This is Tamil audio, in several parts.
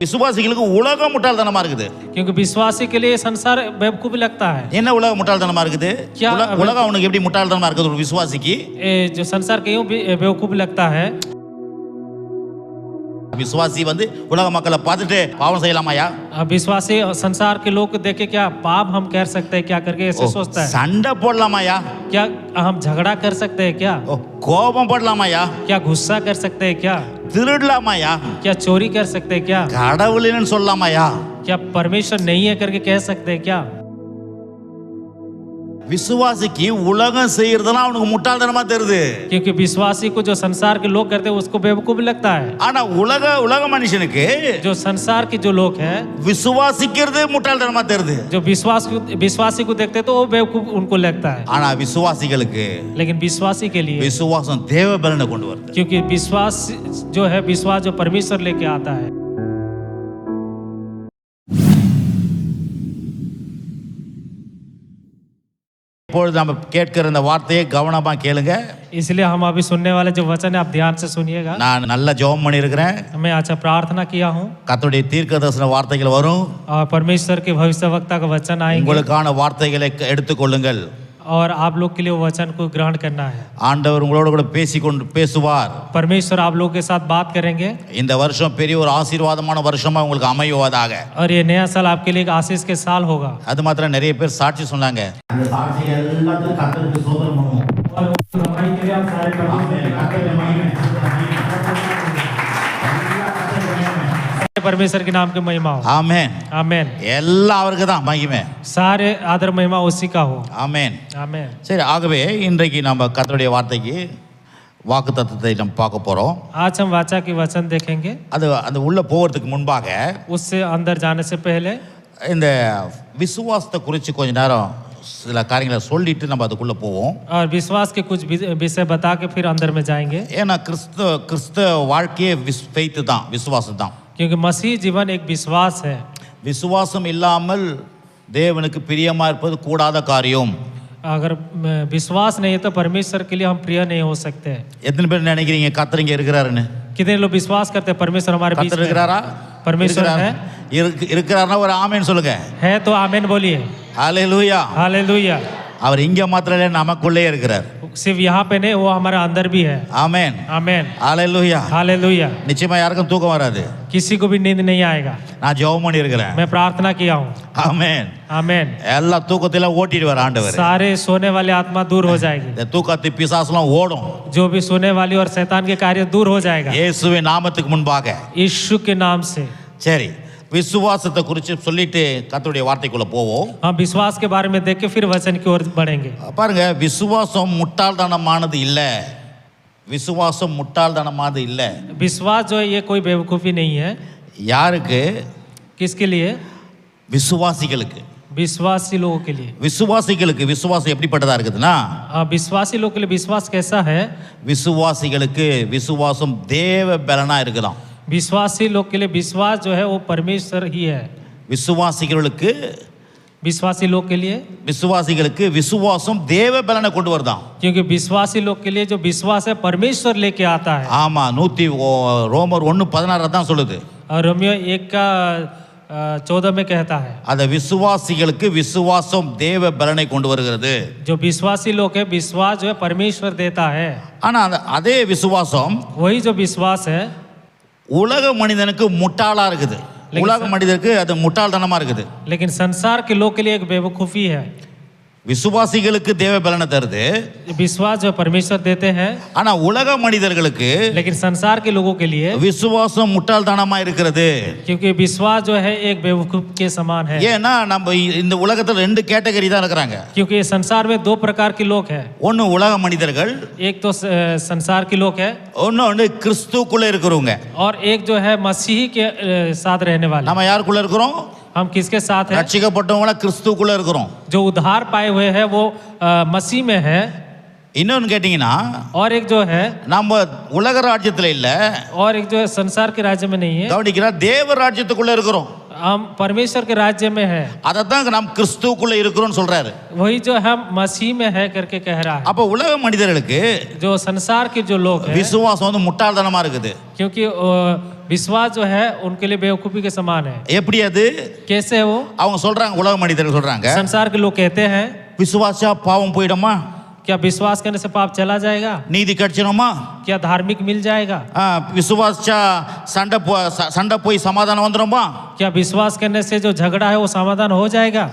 விசுவாசிகளுக்கு உலகம் முட்டாள்தனமா இருக்குது. क्योंकि विश्वासी के लिए संसार बेवकूफी लगता है. என்ன உலகம் முட்டாள்தனமா இருக்குது? உலகம் அவனுக்கு எப்படி முட்டாள்தனமா இருக்குது ஒரு விசுவாசிக்கு? जो संसार के यूं बेवकूफी लगता है. விசுவாசி வந்து உலக மக்களை பார்த்துட்டு பாவம் செய்யலாமாயா? विश्वासी संसार के लोग देख के क्या पाप हम कर सकते हैं क्या करके ऐसे सोचता है. சண்டை போடலாமாயா? क्या हम झगड़ा कर सकते हैं क्या? கோபம் படலாமாயா? क्या गुस्सा कर सकते हैं क्या? திருடலாமாயா? क्या चोरी कर सकते हैं क्या? கடவுள்னு சொல்லலாமாயா? क्या परमेश्वर नहीं है करके कह सकते हैं क्या? விசுவாசிக்கு உலகம் செய்யறதெல்லாம் அவனுக்கு முட்டாள்தனமா தெரியுது. क्योंकि विश्वासी को जो संसार के लोग करते हैं उसको बेवकूफी लगता है. ஆனா உலக மனுஷனுக்கு जो संसार के जो लोग हैं விசுவாசிக்கிறது முட்டாள்தனமா தெரியுது. जो विश्वासी को देखते हैं तो वो बेवकूफ उनको लगता है. ஆனா விசுவாசிகளுக்கு लेकिन विश्वासी के लिए விசுவாசம் தேவ பலனை கொண்டு வருது. क्योंकि विश्वास जो परमेश्वर लेके आता है. இப்பொழுது நம்ம கேட்கிற இந்த வார்த்தையை கவனமா கேளுங்க. इसलिए हम अभी सुनने वाले जो वचन है आप ध्यान से सुनिएगा. நான் நல்ல ஜெபம் பண்ணி இருக்கிறேன். मैं अच्छा प्रार्थना किया हूँ. கர்த்தருடைய தீர்க்கதரிசன வார்த்தைகள் வரும். और परमेश्वर के भविष्यवक्ता का वचन आएंगे. உங்களுக்கான வார்த்தைகளை எடுத்துக்கொள்ளுங்கள். और आप लोग के लिए वो वचन को ग्रहण करना है. ஆண்டவர் உங்களோட கூட பேசுவார். परमेश्वर आप लोगों के साथ बात करेंगे. இந்த வருஷம் பெரிய ஒரு ஆசீர்வாதமான வருஷமா உங்களுக்கு அமையுவதாக. और ये नया साल आपके लिए एक आशीष के साल होगा. அது மாத்திரம் நிறைய பேர் சாட்சி சொன்னாங்க. அந்த சாட்சி எல்லாத்துக்கும் கர்த்தருக்கு ஸ்தோத்திரம் பண்ணுவோம். परमेश्वर के नाम की महिमा हो. ஆமென். आमेन. எல்லாம் அவருக்கு தான் மகிமை. सारे आदर महिमा उसी का हो. ஆமென். आमेन. சரி, ஆகவே இன்றைக்கு நம்ம கர்த்தருடைய வார்த்தைக்கு வாக்குத்தத்தத்தை நம்ம பார்க்க போறோம். आज हम वाचा की वचन देखेंगे. அது அந்த உள்ள போகிறதுக்கு முன்பாக उससे अंदर जाने से पहले இந்த விசுவாசத்தை குறித்து கொஞ்ச நேரம் சில காரியங்களை சொல்லிட்டு நம்ம அதுக்குள்ள போவோம். और विश्वास के कुछ विषय बता के फिर अंदर में जाएंगे. ஏன்னா கிறிஸ்தவ வாழ்க்கையே ஃபெய்த் தான், விசுவாசம் தான். क्योंकि मसीह जीवन एक विश्वास है. விசுவாசம் இல்லாமல் தேவனுக்கு பிரியமா இருப்பது கூடாத காரியம். अगर विश्वास नहीं है तो परमेश्वर के लिए हम प्रिय नहीं हो सकते. எத்தனை பேர் நினைக்கிறீங்க கர்த்தர் இங்க இருக்கிறாருன்னு? कितने लोग विश्वास करते हैं परमेश्वर हमारे बीच में இருக்கிறாரா? परमेश्वर है. இருக்கிறாருன்னா ஒரு ஆமென் சொல்லுங்க. है तो आमेन बोलिए. ஹalleluya. हालेलुया. அவர் இங்க மாத்திரம் இல்ல, நமக்குள்ளே இருக்கிறார். सिर्फ यहाँ पे नहीं, वो हमारे अंदर भी है. ஆமென். आमेन. ஹalleluya. हालेलुया. நிச்சயமா யாருக்கும் தூக்கம் வராது. किसी को भी नींद नहीं आएगा. நான் ஜெபம் பண்ணி இருக்கிறேன். मैं प्रार्थना किया हूँ. ஆமென். आमेन. எல்லா தூக்கத்தில ஓட்டிடுவார் ஆண்டவர். सारे सोने वाले आत्मा दूर हो जाएगी. இந்த தூக்கத்தை பிசாசுலாம் ஓடும். जो भी सोने वाली और शैतान के कार्य दूर हो जाएगा இயேசுவின் நாமத்துக்கு முன்பாக. यीशु के नाम से. சரி, விசுவாசத்தை குறித்து சொல்லிட்டு கர்த்தருடைய வார்த்தைக்குள்ள போவோம். हम विश्वास के बारे में देख के फिर वचन की ओर बढ़ेंगे. பாருங்க, விசுவாசம் முட்டாள்தனமானது இல்ல. விசுவாசம் முட்டாள்தனமானது இல்ல. विश्वास जो है ये कोई बेवकूफ़ी नहीं है. யாருக்கு? किसके लिए? விசுவாசிகளுக்கு. विश्वासी लोगों के लिए. விசுவாசிகளுக்கு விசுவாசம் எப்படிப்பட்டதா இருக்குதுன்னா, विश्वासी लोगों के लिए विश्वास कैसा है? விசுவாசிகளுக்கு விசுவாசம் தேவ பலனா இருக்குதாம். विश्वासी लोग के लिए विश्वास जो है वो परमेश्वर ही है. விசுவாசிகளுக்கு விசுவாசிகளுக்கு விசுவாசம் தேவ பலனை கொண்டு வருதாம். क्योंकि विश्वासी लोग के लिए जो विश्वास है परमेश्वर लेके आता है. ஆமா, ரோமர் 1:16 தான் சொல்லுது. और रोमियो 1:14 में कहता है. அந்த விசுவாசிகளுக்கு விசுவாசம் தேவ பலனை கொண்டு வருகிறது. जो विश्वासी लोग है विश्वास जो है परमेश्वर देता है. ஆனா அதே விசுவாசம் वही जो विश्वास है உலக மனிதனுக்கு முட்டாளா இருக்குது. உலக மனிதருக்கு அது முட்டாள்தனமா இருக்குது. लेकिन संसार के लोग के लिए एक बेवकूफ़ी है. விசுவாசிகளுக்கு தேவ பலனை தருது. विश्वास जो परमेश्वर देते हैं. ஆனா உலக மனிதர்களுக்கு लेकिन संसार के लोगों के लिए விசுவாசம் முட்டாள்தனமா இருக்கிறது. क्योंकि विश्वास जो है एक बेवकूफ के समान है. ஏன்னா நம்ம இந்த உலகத்துல ரெண்டு கேட்டகரி தான் இருக்கிறாங்க. क्योंकि संसार में दो प्रकार के लोग हैं. ஒன்னு உலக மனிதர்கள், एक तो संसार के लोग है, ஒன்னு கிறிஸ்துக்குள்ள இருக்கிறவங்க. और एक जो है मसीह के साथ रहने वाले. நம்ம யாருக்குள்ள இருக்கிறோம்? हम किसके साथ हैं? ரட்சிக்கப்பட்டவங்கள கிறிஸ்துக்குள்ள இருக்கிறோம். जो उद्धार पाए हुए हैं वो मसीह में है. இன்னொன்னு கேட்டீங்கன்னா, और एक जो है நம்ம உலக ராஜ்யத்துல இல்ல, और एक जो है संसार के राज्य में नहीं है. கவனிக்கிறா, தேவ ராஜ்யத்துக்குள்ள இருக்கிறோம். हम परमेश्वर के राज्य में है. அததான் நாம் கிறிஸ்துவுக்குள்ள இருக்கிறோம்னு சொல்றாரு. वही जो हम मसीह में है करके कह रहा है. அப்ப உலக மனிதர்களுக்கு जो संसार के जो लोग हैं விசுவாசம் வந்து முட்டாள்தனமா இருக்குது. क्योंकि विश्वास जो है उनके लिए बेवकूफी के समान है। எப்படி அது? कैसे है वो? அவங்க சொல்றாங்க, உலக மனிதர்கள் சொல்றாங்க, संसार के लोग कहते हैं விசுவாசா பாவம் போயிடுமா, क्या विश्वास करने से पाप चला जाएगा, நீதி கிடைச்சிடுமா, क्या धार्मिक मिल जाएगा, விசுவாசா சண்டை போய் சமாதானம் வந்துடுமா, क्या विश्वास करने से जो झगड़ा है वो समाधान हो जाएगा,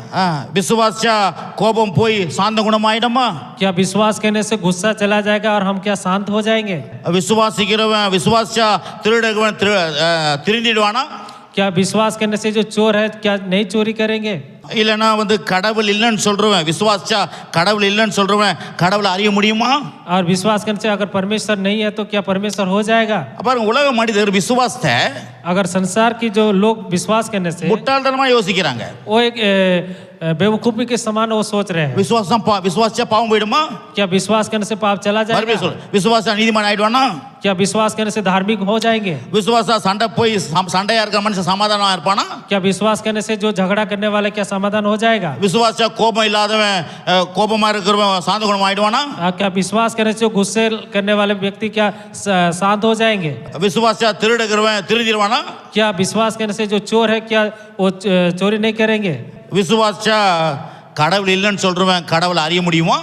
விசுவாசா கோபம் போய் சாந்த குணமாயிடுமா, क्या विश्वास करने से गुस्सा चला जाएगा और हम क्या शांत हो जाएंगे, விசுவாசிக்கிறவன் விசுவாசா திருடவன் திருந்திடுவானா, क्या विश्वास करने से जो चोर है क्या नहीं चोरी करेंगे, இல்லைன்னா கடவுள் இல்லைன்னு சொல்றவன் விசுவாசிச்சா கடவுள் இல்லைன்னு சொல்றவன் கடவுளை அறிய முடியுமா? और विश्वास करने से अगर परमेश्वर नहीं है तो क्या परमेश्वर हो जाएगा? பாருங்க, உலக மனிதர் விசுவாசத்தை अगर संसार की जो लोग विश्वास करने से முட்டாள்தனமா யோசிக்கிறாங்க. वो एक बेवकूफी के समान वो सोच रहे हैं, விசுவாசிச்சா பாவம் போயிடுமா, क्या विश्वास करने से पाप चला जाएगा, விசுவாசா நீதிமான் ஆயிடுவானா, क्या विश्वास करने से धार्मिक हो जाएंगे, விசுவாசா சண்டை போய் சண்டையா இருக்கிற மனுஷன் சமாதானமா இருப்பானா, क्या विश्वास करने से जो झगड़ा करने वाले क्या समाधान हो जाएगा, விசுவாசா கோபம் இல்லாதவன் கோபமா இருக்கிறவன் சாந்த குணம் ஆயிடுவானா, क्या विश्वास करने से जो गुस्से करने वाले व्यक्ति क्या शांत हो जाएंगे, விசுவாசா திருடுகிறவன் திருந்திடுவானா, क्या विश्वास करने से जो चोर है क्या वो चोरी नहीं करेंगे, விசுவாசா கடவுள் இல்லைன்னு சொல்றவன் கடவுளை அறிய முடியுமா,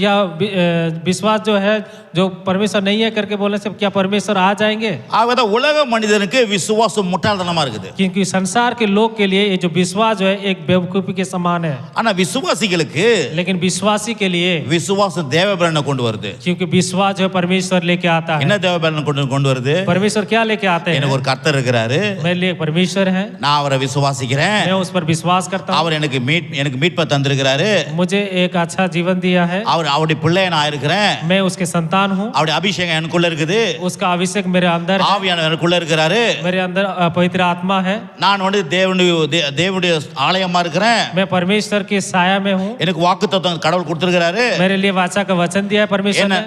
या विश्वास जो है जो परमेश्वर नहीं है करके बोलने से क्या परमेश्वर आ जाएंगे? ஆகவே உலக மனிதனுக்கு விசுவாசம் முட்டாள்தனமா இருக்குது. क्योंकि संसार के लोग के लिए ये जो विश्वास जो है एक बेवकूफी के समान है, ஆனா விசுவாசிகளுக்கு लेकिन विश्वासी के लिए விசுவாசம் தேவபலனை கொண்டு வருது. क्योंकि विश्वास जो है परमेश्वर लेके आता है। என்ன தேவபலனை கொண்டு வருது? परमेश्वर क्या लेके आते हैं? எனக்கு ஒரு கர்த்தர் இருக்கிறாரு, मेरे लिए परमेश्वर है, நான் அவரை விசுவாசிக்கிறேன், मैं उस पर विश्वास करता हूँ, அவர் எனக்கு மீட்பை தந்திருக்கிறாரு, मुझे एक अच्छा जीवन दिया है, அவருடைய பிள்ளை நான் இருக்கிறேன், मैं उसके संतान हूँ, அவருடைய அபிஷேகம் எனக்குள்ள இருக்குது, उसका अभिषेक मेरे अंदर है, ஆவியானவர் எனக்குள்ள இருக்கிறாரு, मेरे अंदर पवित्र आत्मा है, நான் தேவனுடைய ஆலயமா இருக்கிறேன், मैं परमेश्वर की साया में हूँ, எனக்கு வாக்குத்தத்தம் கடவுள் கொடுத்திருக்கிறாரு, मेरे लिए वाचा का वचन दिया है परमेश्वर ने,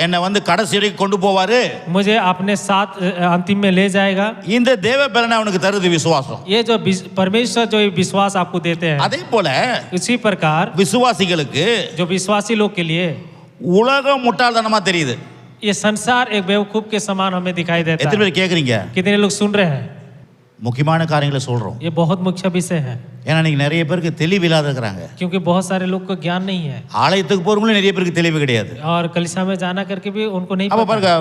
என்ன கடைசி வரைக்கும் கொண்டு போவாரு, मुझे अपने साथ अंतिम में ले जाएगा। இந்த தேவபலனை அவனுக்கு தருது விசுவாசம். ये जो परमेश्वर जो विश्वास आपको देते हैं, அதே போல इसी प्रकार விசுவாசிகளுக்கு जो विश्वासी लोग के लिए உலகம் முட்டாள்தனமா தெரியுது. ये संसार एक बेवकूफ के समान हमें दिखाई देता எத்தனை है। பேர் கேக்குறீங்க? कितने लोग सुन रहे हैं? முக்கியமான காரியங்களை சொல்றோம். ये बहुत मुख्य विषय है, ஏன்னா நீங்க நிறைய பேருக்கு தெளிவில்லாத இருக்கிறாங்க. क्योंकि बहुत सारे लोग को ज्ञान नहीं है, ஆலயத்துக்கு போறவங்களும் நிறைய பேருக்கு தெளிவு கிடையாது. और कलीसिया में जाना करके भी उनको नहीं அப்ப पता, பாருங்க,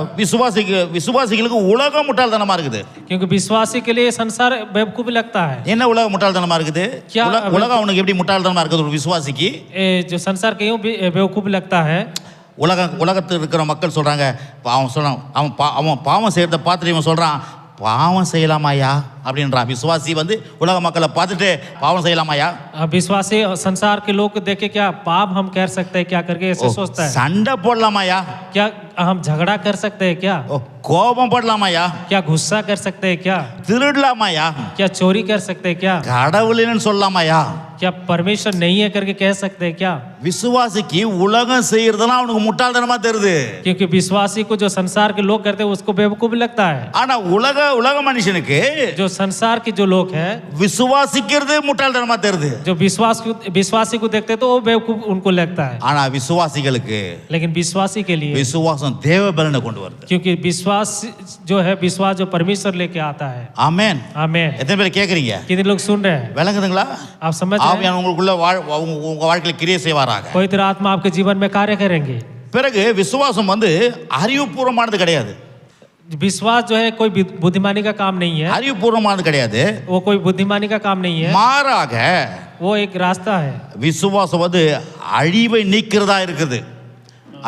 விசுவாசிகளுக்கு உலகம் முட்டாள்தனமா இருக்குது. क्योंकि विश्वासी के लिए संसार बेवकूफ लगता है। என்ன உலகம் முட்டாள்தனமா இருக்குது? உலகம் அவனுக்கு எப்படி முட்டாள்தனமா இருக்குது ஒரு விசுவாசிக்கு? जो संसार क्यों बेवकूफ लगता है? உலகத்தில் இருக்கிற மக்கள் சொல்றாங்க, அவன் பாவம் செய்யறத பார்த்துட்டு இவன் சொல்றான், பாவம் செய்யலாமாயா அப்படின்றான். விசுவாசி உலக மக்களை பார்த்துட்டு பாவம் செய்யலாமாயா? विश्वासी संसार के लोग देख के क्या पाप हम कर सकते हैं क्या करके ऐसे सोचता है, சண்டை போடலாமாயா, क्या हम झगड़ा कर सकते हैं क्या, கோபம் படலாமாயா, क्या गुस्सा कर सकते हैं क्या, திருடலாமாயா, क्या चोरी कर सकते हैं क्या, கடவுள்னு சொல்லலாமாயா? क्या परमेश्वर नहीं है करके कह सकते हैं क्या? விசுவாசிக்கு உலகம் செய்யறதெல்லாம் அவனுக்கு முட்டாள்தனமா தெரியுது. क्योंकि विश्वासी को जो संसार के लोग करते हैं उसको बेवकूफ लगता है, ஆனா உலக மனுஷனுக்கு जो संसार के जो लोग हैं விசுவாசிக்கிறது முட்டாள்தனமா தெரியுது. जो विश्वासी को देखते हैं तो वो बेवकूफ उनको लगता है, ஆனா விசுவாசிகளுக்கு लेकिन विश्वासी के लिए விசுவாசம் தேவபலனை கொண்டு வருது. क्योंकि विश्वास जो है विश्वास जो परमेश्वर लेके आता है। ஆமென். आमीन। எத்தனை பேர் கேக்குறீங்க? कितने लोग सुन रहे हैं? விளங்குதுங்களா? आप समझ रहे हैं? ஆவியானவர் உங்களுக்குள்ள உங்க வாழ்க்கையில கிரியை செய்வாராக. पवित्र आत्मा आपके जीवन में कार्य करेंगे। பிறகு விசுவாசம் அறிவுபூர்வமானது கிடையாது. विश्वास जो है कोई बुद्धिमानी का काम नहीं है, அறிவுபூர்வமானது கிடையாது, वो कोई बुद्धिमानी का काम नहीं है, மாறாக वो एक रास्ता है। விசுவாசம் அழிவை நீக்கிறதா இருக்குது,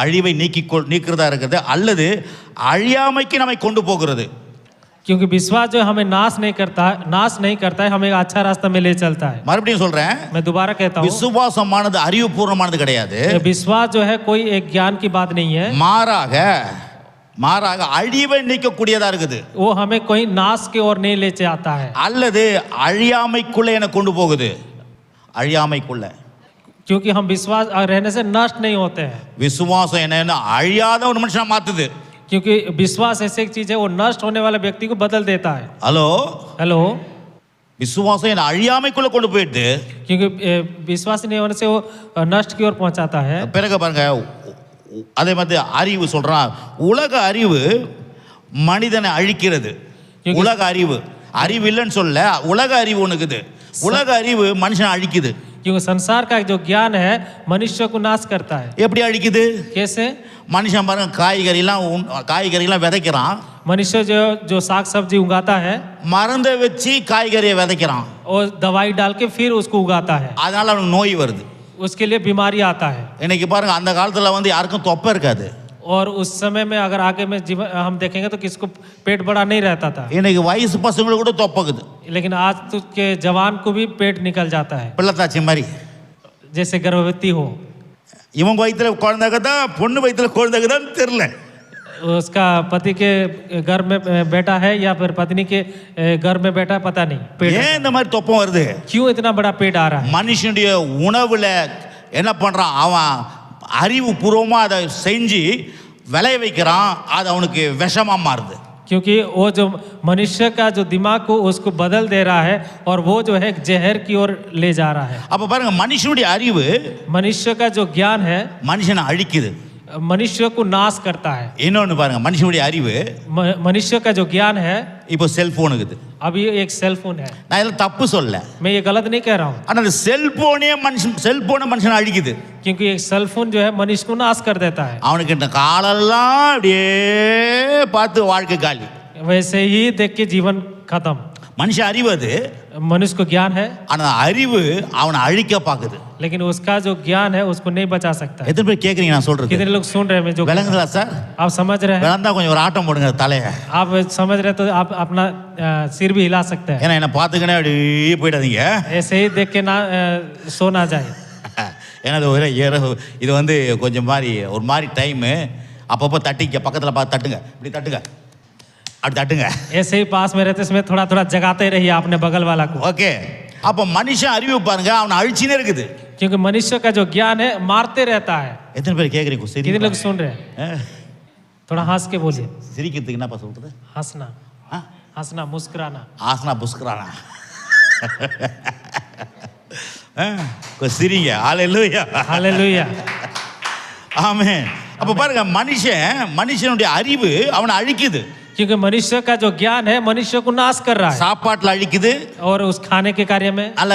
அழிவை நீக்கிறதா இருக்குது, அல்லது அழியாமைக்கு நம்மை கொண்டு போகிறது. क्योंकि विश्वास जो हमें नाश नहीं करता है, हमें अच्छा रास्ता में ले चलता है। மறுபடியும் சொல்றேன், मैं दोबारा कहता हूँ, விசுவாசமானது அறிவுபூர்வமானது கிடையாது, विश्वास जो है कोई एक ज्ञान की बात नहीं है, மாறாக அழிவை நீக்கக்கூடியதா இருக்குது, वो हमें कोई नाश की ओर नहीं ले जाता है, அல்லது அழியாமைக்குள்ள என கொண்டு போகுது. அழியாமைக்குள்ள, क्योंकि हम विश्वास रहने से नष्ट नहीं होते हैं। விசுவாசம் என்ன அழியாத ஒரு மனுஷனா மாத்துது. क्योंकि विश्वास ऐसी एक चीज है, वो नष्ट होने वाले व्यक्ति को बदल देता है। हेलो, விசுவாசம் என்ன அழியாமைக்குள்ள கொண்டு போயிட்டு, क्योंकि विश्वास नहीं होने से वो नष्ट की ओर पहुंचाता है। பிறகு பாருங்க, அதே மாதிரி அறிவு சொல்றான், உலக அறிவு மனிதனை அழிக்கிறது. உலக அறிவு அறிவு இல்லைன்னு சொல்ல, உலக அறிவு ஒண்ணுக்குது. உலக அறிவு மனுஷன் அழிக்குது. क्योंकि संसार का जो ज्ञान है मनुष्य को नाश करता है। எப்படி அழிக்குது? कैसे? மனுஷன் பாருங்க காய்கறிலாம் விதைக்கிறான். मनुष्य जो जो साग सब्जी उगाता है, மருந்தை வச்சு காய்கறியை விதைக்கிறான். और दवाई डाल के फिर उसको उगाता है, அதனால அவனுக்கு நோய் வருது. उसके लिए बीमारी आता है। இன்னைக்கு பாருங்க அந்த காலத்துல வந்து யாருக்கும் தொப்பை இருக்காது. और उस समय में अगर आगे में जीवन हम देखेंगे तो किसको पेट बड़ा नहीं रहता था, இன்னைக்கு வயசு பசங்களுக்கு கூட தொப்பைக்குது. लेकिन आज तो के जवान को भी पेट निकल जाता है, பிள்ளைத்தாச்சி மாதிரி. जैसे गर्भवती हो। இவங்க வயிற்றுல குழந்தைக்குதான் பொண்ணு வயிற்றுல குழந்தைக்குதான் தெரியல. उसका पति के घर में बेटा है या फिर पत्नी के घर में बेटा, पता नहीं पेट ஏன் இந்த மாதிரி தொப்பம் வருது? क्यों इतना बड़ा पेट आ रहा है। மனுஷனுடைய உணவுல என்ன பண்றான்? அவன் அறிவு பூர்வமா அதை செஞ்சு விளைய வைக்கிறான். அது அவனுக்கு விஷமா மாறுது. क्योंकि वो जो मनुष्य का जो दिमाग को उसको बदल दे रहा है और वो जो है जहर की ओर ले जा रहा है। அப்ப பாருங்க மனுஷனுடைய அறிவு मनुष्य का जो ज्ञान है மனுஷனை அழிக்குது. मनुष्य को नाश करता है। இன்னொன்னு பாருங்க மனுஷனுடைய அறிவு मनुष्य का जो ज्ञान है, இப்போ செல்போனுக்குது. अभी एक सेल फोन है। நான் இதெல்லாம் தப்பு சொல்ல, मैं ये गलत नहीं कह रहा हूँ, ஆனா அந்த செல்போனே மனுஷனை அழிக்குது. क्योंकि एक सेल फोन जो है मनुष्य को नाश कर देता है। அவனுக்கு இந்த காலெல்லாம் அப்படியே பார்த்து வாழ்க்கை காலி. वैसे ही देख के जीवन खत्म। மனுஷ அறிவு அது, मनुष्य को ज्ञान है, ஆனா அறிவு அவனை அழிக்க பாக்குது. लेकिन उसका जो ज्ञान है उसको नहीं बचा सकता है। எத்தனை பேர் கேக்குறீங்க நான் சொல்றது? कितने लोग सुन रहे हैं मैं जो விளங்குதா சார்? आप समझ रहे हैं? வேணா கொஞ்சம் ஒரு ஆட்டம் போடுங்க தலைய. आप समझ रहे तो आप अपना सिर भी हिला सकते हैं। ஏன்னா என்ன பாத்துக்கனே அப்படியே போயிடாதீங்க. ऐसे ही देख के ना सो ना जाए। ஏன்னா இது வந்து கொஞ்சம் மாதிரி ஒரு மாதிரி டைமு. அப்பப்போ தட்டிக்க பக்கத்தில் பார்த்து தட்டுங்க, இப்படி தட்டுங்க, அப்படி தட்டுங்க. ऐसे ही पास में रहते समय थोड़ा थोड़ा जगाते रहिए अपने बगल वाला को। ஓகே. அப்போ மனுஷன் அறிவு பாருங்க அவனை அழிச்சினே இருக்குது. क्योंकि मनुष्य का जो ज्ञान है मारते रहता है। எத்தனை பேர் கேட்குறீங்க? कितने लोग सुन रहे हैं? थोड़ा हंस के बोलिए। சிரிக்கிறதுக்கு என்னப்பா சொல்றது? हंसना, हंसना, मुस्कुराना, ஆசனா புஸ்கரானா. சிரிங்க. ஹல்லேலூயா, हालेलुया। ஆமென். அப்போ பாருங்க மனுஷனுடைய அறிவு அவனை அழிக்குது. क्योंकि मनुष्य का जो ज्ञान है मनुष्य को नाश कर रहा है, சாப்பாட்டில் அழிக்குது, और उस खाने के कार्य में, நல்ல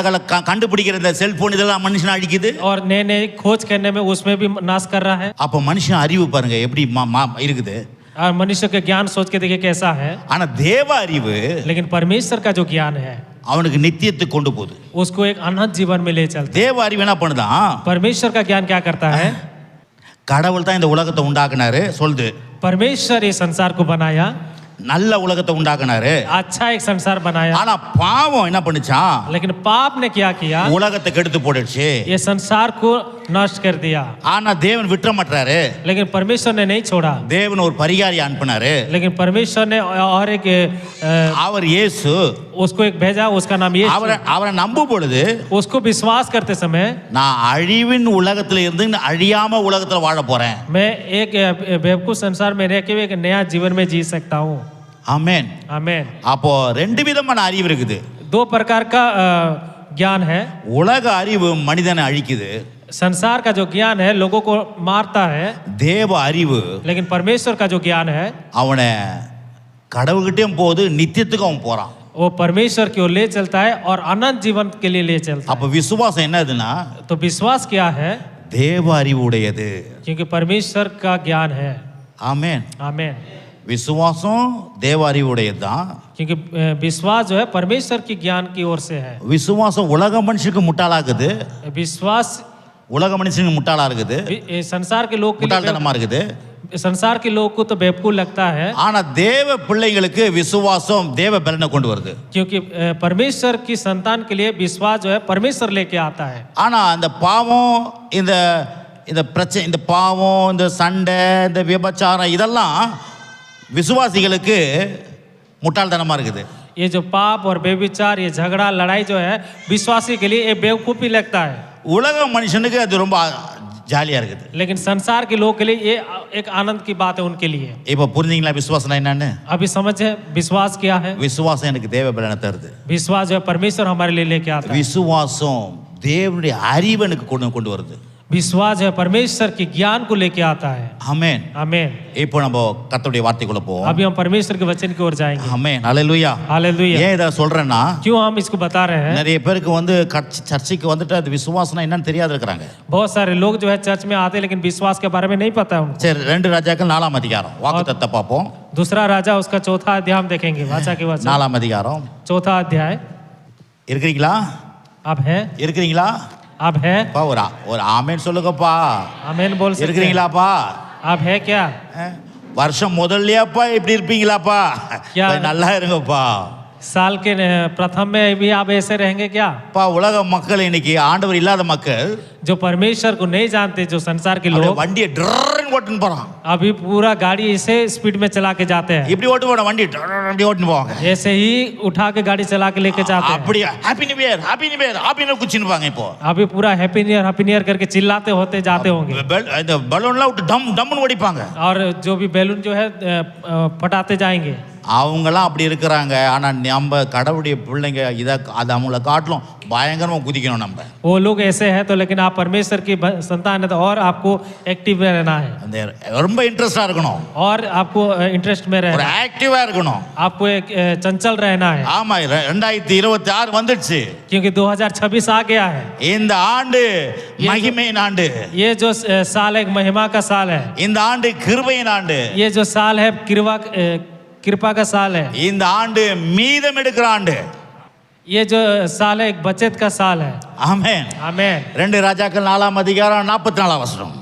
கண்டுபிடிக்கிற இந்த செல்போன் இதெல்லாம் மனுஷனை அழிக்குது. और नए नए खोज करने में उसमें भी नाश कर रहा है। அப்போ மனுஷன் அறிவு பாருங்க எப்படி இருக்குது. और मनुष्य का ज्ञान सोच के देखिए कैसा है। ஆனா தேவ அறிவு लेकिन परमेश्वर का जो ज्ञान है அவனுக்கு நித்தியத்துக்கு கொண்டு போகுது. उसको एक अनंत जीवन में ले चलता है। தேவ அறிவு என்ன பண்ணுதான்? परमेश्वर का ज्ञान क्या करता है? கடவுள் தான் இந்த உலகத்தை உண்டாக்குனாரு சொல்லுது. परमेश्वर ये संसार को बनाया, நல்ல உலகத்தை உண்டாக்குனாரு. अच्छा एक संसार बनाया, ஆனா பாவம் என்ன பண்ணுச்சான்? लेकिन पाप ने क्या किया? உலகத்தை கெடுத்து போட்டுடுச்சு. ये संसार को नष्ट कर दिया। ஆனா தேவன் விட்டுற மாட்டாரு. लेकिन परमेश्वर ने नहीं छोड़ा। தேவன் ஒரு பரிகாரி அனுப்பினாரு. लेकिन परमेश्वर ने और एक அவர் இயேசு. उसको एक भेजा, उसका नाम यीशु। அவரை நம்பும் பொழுது उसको विश्वास करते समय நான் அழிவின் உலகத்துல இருந்து அழியாம உலகத்துல வாழ போறேன். मैं एक बेवकूफ संसार में रह के एक नया जीवन में जी सकता हूँ। ஆமென், आमेन। அப்போ ரெண்டு விதமான அறிவு இருக்குது. दो प्रकार का ज्ञान है। உலக அறிவு மனிதனை அழிக்குது. संसार का जो ज्ञान है लोगों को मारता है। தேவ அறிவு लेकिन परमेश्वर का जो ज्ञान है அவனை கடவுள்கிட்டயும் போது நித்தியத்துக்கு அவன் போறான். वो परमेश्वर की ओर ले चलता है और अनंत जीवन के लिए ले चलता அப்ப விசுவாசம் என்னதுன்னா है। तो विश्वास क्या है? தேவ அறிவு உடையது. क्योंकि परमेश्वर का ज्ञान है। ஆமென். आमेन। விசுவாசம் தேவ அறிவு உடையதுதான். क्योंकि विश्वास जो है परमेश्वर की ज्ञान की ओर से है। விசுவாசம் உலக மனுஷனுக்கு முட்டாளாக்குது. विश्वास உலக மனுஷனுக்கு முட்டாளா இருக்குது, संसार के लोग के लिए முட்டாள்தனமா இருக்குது. संसार के लोग को तो बेवकूफ लगता है, ஆனா தேவ பிள்ளைகளுக்கு விசுவாசம் தேவ பலனை கொண்டு வருது. क्योंकि परमेश्वर की संतान के लिए विश्वास जो है परमेश्वर लेके आता है। ஆனா அந்த பாவம் இந்த இந்த பிரச்சனை, இந்த பாவம், இந்த சண்டை, இந்த விபச்சாரம் இதெல்லாம் விசுவாசிகளுக்கு முட்டாள்தனமா இருக்குது. ये जो पाप और बेविचार, ये झगड़ा लड़ाई जो है विश्वासी के लिए ये बेवकूफी लगता है। உலக மனுஷனுக்கு அது ரொம்ப ஜாலியா இருக்குது. लेकिन संसार के लोग के लिए ये एक आनंद की बात है उनके लिए। இப்போ புரிஞ்சுங்களா விசுவாசம் என்னன்னு? अभी समझे विश्वास क्या है? விசுவாசம் எனக்கு தேவ பலனை தருது. विश्वास जो है परमेश्वर हमारे लिए लेके आता है। விசுவாசம் தேவனுடைய அறிவு எனக்கு கொண்டு வருது. विश्वास है परमेश्वर के ज्ञान को लेके आता है। ஆமென். आमेन। இப்போ நம்ம கர்த்தருடைய வார்த்தைக்குள்ள போவோம். अभी हम परमेश्वर के वचन की ओर जाएंगे। ஆமென். ஹalleluya. हालेलुया। ஏன் இத சொல்றேன்னா क्यों हम इसको बता रहे हैं? நிறைய பேருக்கு வந்து சர்ச்சுக்கு வந்துட்டு அது விசுவாசம்னா என்னன்னு தெரியாது இருக்காங்க. बहुत सारे लोग जो है चर्च में आते हैं लेकिन विश्वास के बारे में नहीं पता है उनको। சரி, 2 ராஜாக்கள் 4ஆம் அதிகாரம் வாக்குத்தத்தத்தை பார்ப்போம். दूसरा राजा उसका चौथा अध्याय हम देखेंगे। वाचा के वचन 4ஆம் அதிகாரம். चौथा अध्याय। இருக்கிறீங்களா? अब है? இருக்கிறீங்களா? अब है? பா ஒரு ஆமென் சொல்லுங்கப்பா. आमेन बोल सकते हैं। இருக்கிறீங்களாப்பா? अब है क्या? வருஷம் முதல்லயாப்பா இப்படி இருப்பீங்களாப்பா? क्या? நல்லா இருங்கப்பா. साल के प्रथम में भी आप ऐसे रहेंगे क्या? பா உலக மக்கள் இன்னைக்கு ஆண்டவர் இல்லாத மக்கள் जो परमेश्वर को नहीं जानते, जो संसार के लोग வண்டியை ட்ரர்ன்னு ஓட்டுன்னு போறான். अभी पूरा गाड़ी ऐसे स्पीड में चला के जाते हैं। இப்படி ஓட்டு போற வண்டி அப்படி ஓட்டுன்னு போவாங்க. ऐसे ही उठा के गाड़ी चला के लेके जाते हैं। அப்படியே happy new year happy new year happy new குச்சின்னுவாங்க. இப்போ अभी पूरा हैप्पी न्यू ईयर करके चिल्लाते होते जाते होंगे। இந்த பலூன்லாம் விட்டு டம் டம்னு ஓடிப்பாங்க. और जो भी बैलून जो है फटाते जाएंगे। அவங்களாம் அப்படி இருக்கிறாங்க. ஆனா நம்ம கடவுளுடைய பிள்ளைங்க இதை அது அவங்கள காட்டிலும் பயங்கரமா குதிக்கணும். நம்ம वो लोग ऐसे हैं तो, लेकिन आप परमेश्वर की संतान है तो और आपको एक्टिव में रहना है, அந்த ரொம்ப இன்ட்ரெஸ்டா இருக்கணும். और आपको इंटरेस्ट में ஒரு रहना है, ஆக்டிவா இருக்கணும். आपको एक चंचल रहना है। ஆமா, 2026 வந்துடுச்சு. क्योंकि 2026 आ गया है। இந்த ஆண்டு மகிமையின் ஆண்டு. ये जो साल एक महिमा का साल है। இந்த ஆண்டு கிருபையின் ஆண்டு. ये जो साल है कृपा का साल है। இந்த ஆண்டு மீதம் எடுக்கிற ஆண்டு. ये जो साल है एक बचत का साल है। ஆமென். आमेन। 2 ராஜாக்கள் 4ஆம் அதிகாரம் 44ஆம் வசனம்.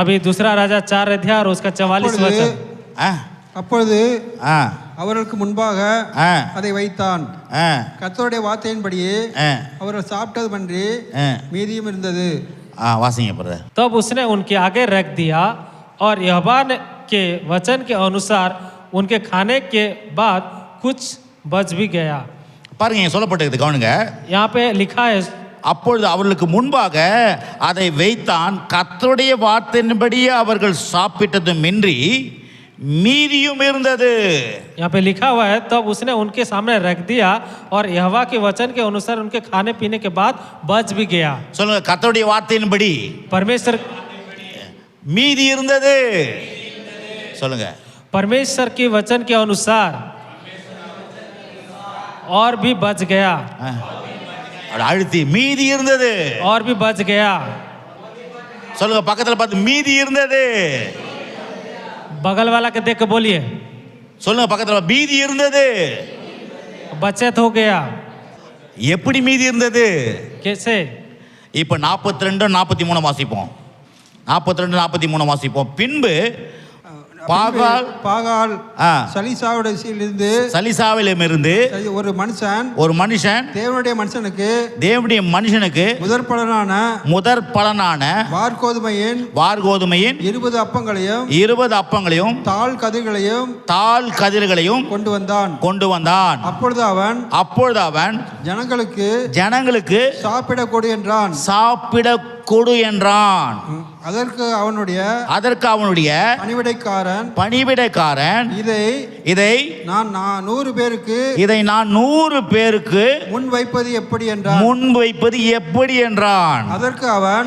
अभी दूसरा राजा 4 अध्याय और उसका 44 वचन। அப்பொழுது ஆ அவர்களுக்கு முன்பாக ஆ அதை வைத்தான். ஆ கர்த்தருடைய வார்த்தையின்படியே ஆ அவர்கள் சாப்பிட்டது பன்றி ஆ மீதியும் இருந்தது. வாசிங்க பிரதர். तब उसने उनके आगे रख दिया और यहोवा के वचन के अनुसार उनके खाने के बाद कुछ बच भी गया। பாருங்க, இங்க சொல்லப்பட்டிருக்கு, கவனிங்க. यहाँ पे लिखा है, அப்பொழுது அவர்களுக்கு முன்பாக அதை வைத்தான், கர்த்தருடைய வார்த்தையின்படியே அவர்கள் சாப்பிட்டதுமின்றி மீதியும் இருந்தது. यहाँ पे लिखा हुआ है, तब उसने उनके सामने रख दिया और यहोवा के वचन के अनुसार उनके खाने पीने के बाद बच भी गया। சொல்லுங்க, கர்த்தருடைய வார்த்தையின்படி परमेश्वर மீதி இருந்தது. சொல்லுங்க, परमेश्वर के वचन के अनुसार और भी बच गया। அழுத்தி மீதி இருந்தது. और भी बच गया। சொல்லுங்க, பக்கத்துல பார்த்து மீதி இருந்தது. बगल वाला के देख के बोलिए, சொல்லுங்க, பக்கத்துல மீதி இருந்தது. बचत हो गया। எப்படி மீதி இருந்தது? कैसे? இப்ப 42 43 வாசிப்போம். 42 43 வாசிப்போம். பின்பு பாகால் சலிசாவிலிருந்து ஒரு மனுஷன் தேவனுடைய மனுஷனுக்கு முதற் பலனான வார்கோதுமையின் 20 அப்பங்களையும் தாள் கதிர்களையும் கொண்டு வந்தான். அப்பொழுது அவன் ஜனங்களுக்கு சாப்பிட கொடு என்றான். அதற்கு அவனுடைய பணிவிடைக்காரன் இதை நான் 100 பேருக்கு முன் வைப்பது எப்படி என்றான். அதற்கு அவன்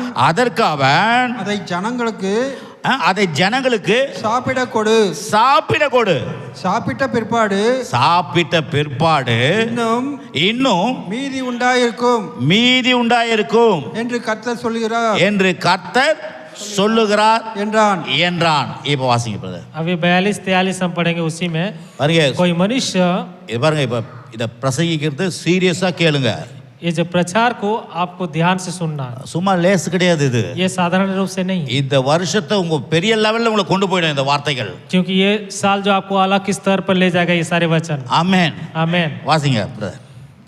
அதை ஜனங்களுக்கு சாப்பிட கொடு. சாப்பிட்ட பிற்பாடு இன்னும் மீதி உண்டாயிருக்கும் என்று கர்த்தர் சொல்லுகிறார் என்றான். இப்ப வாசிங்க பிரதர். अभी 42-43 हम पढ़ेंगे। उसी में பாருங்க, कोई मनुष्य, இது பாருங்க, இப்ப இத பிரசங்கிக்கிறது சீரியஸா கேளுங்க. ये जो प्रचार को आपको ध्यान से सुनना, சும்மா லேஸ் கிடையாது இது. ये साधारण रूप से नहीं। இந்த வருஷத்தை உங்க பெரிய லெவல்ல உங்களை கொண்டு போய்டும் இந்த வார்த்தைகள். क्योंकि ये साल जो आपको अलग के स्तर पर ले जाएगा ये सारे वचन। आमेन आमेन। वासिंग ब्रदर।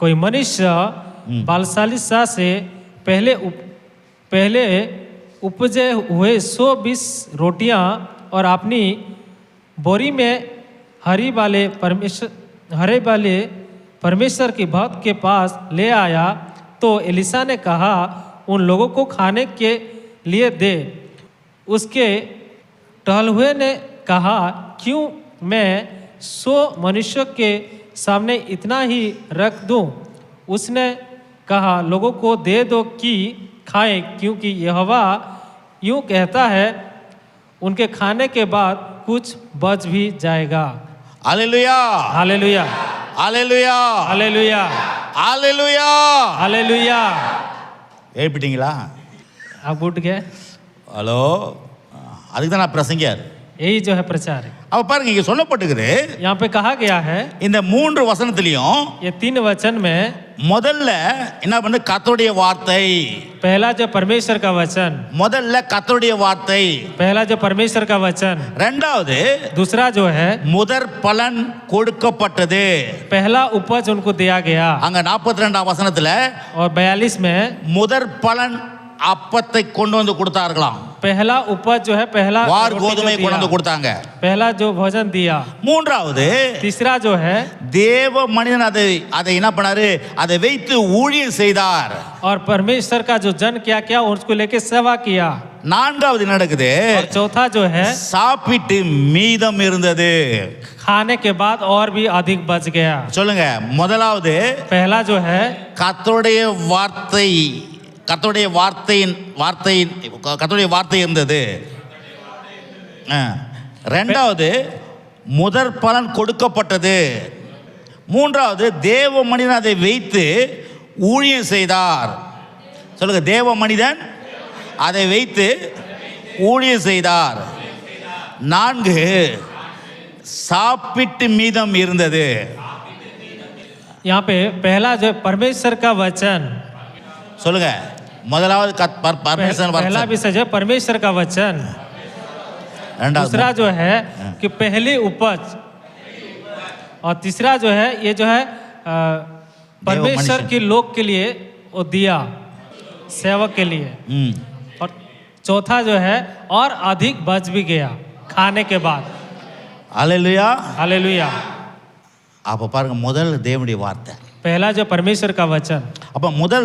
कोई मनुष्य बालशालिशा से पहले उपजे हुए 120 रोटियां और अपनी बोरी में हरे वाले परमेश्वर के भक्त के पास ले आया। तो एलिशा ने कहा, उन लोगों को खाने के लिए दे। उसके टहलुए ने कहा, क्यों मैं 100 मनुष्यों के सामने इतना ही रख दूं? उसने कहा, लोगों को दे दो कि खाएं, क्योंकि यहोवा यूं कहता है उनके खाने के बाद कुछ बच भी जाएगा। அல்லேலூயா हालेलुया அல்லேலூயா हालेलुया அல்லேலூயா. हालेलुया। எழுப்பிட்டீங்களா? आप उठ गए? ஹலோ, அதுக்கு தான் நான் பிரசங்கியார். यही जो है प्रचार है। அப்ப பாருங்க, இங்க சொல்லப்பட்டிருக்குது यहाँ पे कहा गया है இந்த 3 வசனத்திலையும் ये 3 वचन में முதல்ல என்ன பண்ணு, கர்த்தருடைய வார்த்தை. पहला जो परमेश्वर का वचन, முதல்ல கர்த்தருடைய வார்த்தை. पहला जो परमेश्वर का वचन, ரெண்டாவது दूसरा जो है முதற் பலன் கொடுக்கப்பட்டது. पहला उपज उनको दिया गया। அங்க 42ஆம் வசனத்துல और 42 में முதற் பலன் அப்பத்தை கொண்டு வந்து கொடுத்தார்களாம். पहला उपज जो है पहला வார் रोटी जो கோதுமை கொண்டு வந்து दिया, கொடுத்தாங்க. पहला जो भोजन दिया। மூன்றாவது तीसरा जो है தேவ மனிதன் அதை என்ன பண்ணாரு, அதை வைத்து ஊழியம் செய்தார். और परमेश्वर का जो जन क्या किया उसको लेके सेवा किया। நான்காவது என்ன நடக்குது, और चौथा जो है சாப்பிட்டு மீதம் இருந்தது. खाने के बाद और भी अधिक बच गया। சொல்லுங்க, முதலாவது पहला जो है கர்த்தருடைய வார்த்தை, கர்த்தருடைய வார்த்தை இருந்தது. ரெண்டாவது முதற் பலன் கொடுக்கப்பட்டது. மூன்றாவது தேவ மனிதன் அதை வைத்து ஊழியம் செய்தார். சொல்லுங்க, தேவ மனிதன் அதை வைத்து ஊழியம் செய்தார். 4 சாப்பிட்டு மீதம் இருந்தது. यहाँ पे पहला जो परमेश्वर का वचन, சொல்லுங்க, முதலாவது பரமேஸ்வரன் पहला வசனம். विषय जो परमेश्वर का वचन। ரெண்டாவது दूसरा जो है कि पहली उपज, और तीसरा जो है ये जो है परमेश्वर मनुष्य। के लोग के लिए वो दिया, सेवक के लिए। ம். और चौथा जो है और अधिक बच भी गया खाने के बाद। அல்லேலூயா. हालेलुया। அப்போ பாருங்க, முதல் தேவனுடைய வார்த்தை. पहला जो परमेश्वर का वचन, அப்போ முதல்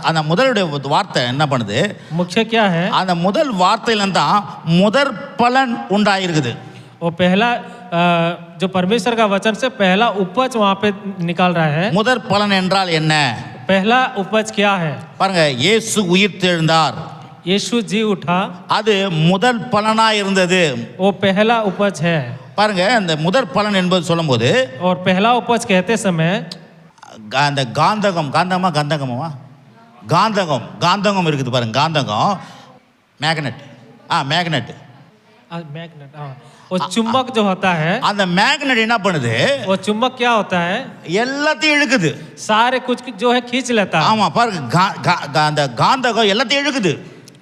அந்த முதலுடைய வார்த்தை என்ன பண்ணுது, मुख्य क्या है? அந்த முதல் வார்த்தையில தான் முதற் பலன் உண்டாயிருக்குது. वो पहला जो परमेश्वर का वचन से पहला उपज वहाँ पे निकाल रहा है। முதற் பலன் என்றால் என்ன? पहला उपज क्या है? பாருங்க, இயேசு உயிர்த்தெழுந்தார். यीशु जी उठा, அது முதல் பலனா இருந்தது. वो पहला उपज है। பாருங்க, அந்த முதற் பலன் என்பது சொல்லும்போது और पहला उपज कहते समय அந்த காந்தகம் இருக்குது பாருங்க. காந்தகம், மேக்னெட், மேக்னெட். मैग्नेट, वो चुंबक जो होता है, அந்த மேக்னெட் என்ன பண்ணுது, वो चुंबक क्या होता है? எல்லாத்தையும் இழுக்குது. सारे कुछ जो है खींच लेता है। ஆமா, பாருங்க, அந்த காந்தகம் எல்லாத்தையும் இழுக்குது.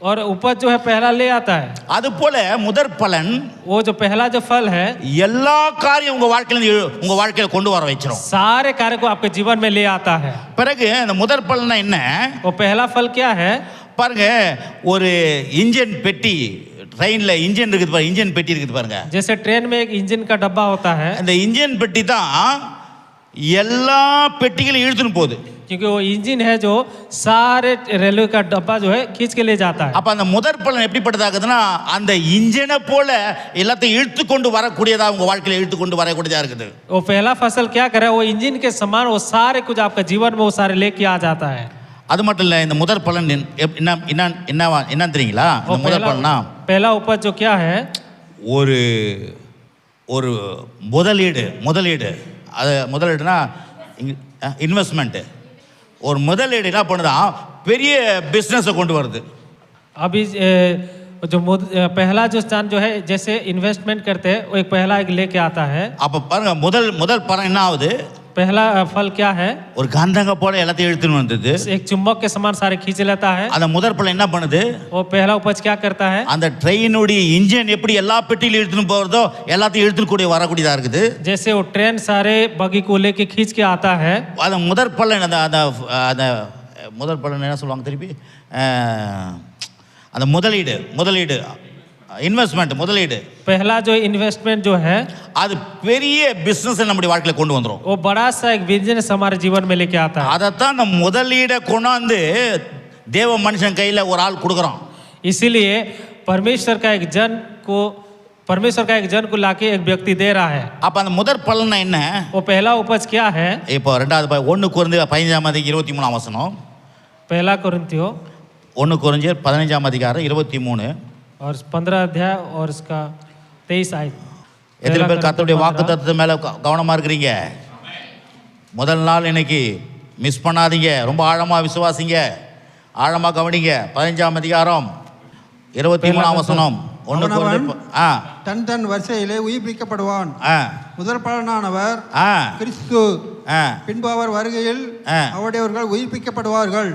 और उपज जो है पहला ले आता है। அது போல முதற் பலன் वो जो पहला जो फल है எல்லா காரியம் உங்க வாழ்க்கையில கொண்டு வர வச்சிரும். सारे कार्य को आपके जीवन में ले आता है। பிறகு அந்த முதற் பலன் என்ன, वो पहला फल क्या है? பாருங்க, ஒரு இன்ஜின் பெட்டி, ட்ரெயின்ல இன்ஜின் இருக்குது பாருங்க, இன்ஜின் பெட்டி இருக்குது பாருங்க. जैसे ट्रेन में एक इंजन का डब्बा होता है, அந்த இன்ஜின் பெட்டி தான் எல்லா பெட்டிகளையும் இழுத்துன்னு போகுது. क्योंकि वो इंजन है जो सारे रेलवे का डब्बा जो है खींच के ले जाता है। அப்ப அந்த முதற் பலன் எப்படிப்பட்டதாகுதுன்னா, அந்த இன்ஜினை போல எல்லாத்தையும் இழுத்து கொண்டு வரக்கூடியதா உங்க வாழ்க்கையில இழுத்து கொண்டு வரக்கூடியதா இருக்குது. वो पहला फसल क्या करे, वो इंजन के समान वो सारे कुछ आपका जीवन में वो सारे लेके आ जाता है। அது மட்டும் இல்ல, இந்த முதற் பலன் என்ன தெரியுங்களா? இந்த முதற் பலனா पहला उपज जो क्या है, ஒரு ஒரு முதலீடு. அது முதலீடுனா இன்வெஸ்ட்மெண்ட். ஒரு முதலீடு என்ன பண்ணுதான், பெரிய பிஸ்னஸை கொண்டு வருது. अभी जो पहला जो स्थान जो है जैसे इन्वेस्टमेंट करते हैं, वो एक पहला एक लेके आता है। அப்ப பாருங்க, முதல் பலன் என்ன ஆகுது, पहला फल क्या है? ஒரு காந்தங்க போல எல்லாத்தையும் இழுத்துன்னு வந்தது. एक चुंबक के समान सारे खींच लेता है। அந்த முதற் பலன் என்ன பண்ணுது, वो पहला उपज क्या करता है? அந்த ட்ரெயினுடைய இன்ஜின் எப்படி எல்லா பெட்டியில இழுத்துன்னு போறதோ எல்லாத்தையும் இழுத்துன்னு கூடிய வரக்கூடியதா இருக்குது. जैसे वो ट्रेन सारे बगी को लेके खींच के आता है। அந்த முதற் பலன் அந்த முதற் பலன் என்ன சொல்லுவாங்க திருப்பி, அந்த முதலீடு இன்வெஸ்ட்மெண்ட், முதலீடு. पहला जो इन्वेस्टमेंट जो है அது பெரிய பிசினஸ் நம்முடைய வாழ்க்கையில கொண்டு வந்துரும். वो बड़ा सा एक बिजनेस हमारे जीवन में लेके आता है। அதைத்தான் அந்த முதலீடை கொண்டாந்து தேவ மனுஷன் கையில ஒரு ஆள் கொடுக்குறான். इसीलिए परमेश्वर का एक जन को लाके एक व्यक्ति दे रहा है। அப்ப அந்த முதற் பலன் என்ன, वो पहला उपज क्या है? இப்போ 1 கொரிந்தியர் 15:23 पहला कोरिन्थियों 1 கொரிந்தியர் 15:23 और 15 अध्याय और इसका 23 आयत। எத்தனை பேர் கர்த்தருடைய வாக்கு தத்துவம் மேலே கவனமாக இருக்கிறீங்க? முதல் நாள் இன்னைக்கு மிஸ் பண்ணாதீங்க. ரொம்ப ஆழமாக விசுவாசிங்க, ஆழமாக கவனிங்க. 15ஆம் அதிகாரம் 23ஆம் வசனம். தன் தன் வரிசையிலே உயிர்ப்பிக்கப்படுவான். முதல் பலனானவர் கிறிஸ்து, பின்பு அவர் வருகையில் அவருடையவர்கள் உயிர்ப்பிக்கப்படுவார்கள்.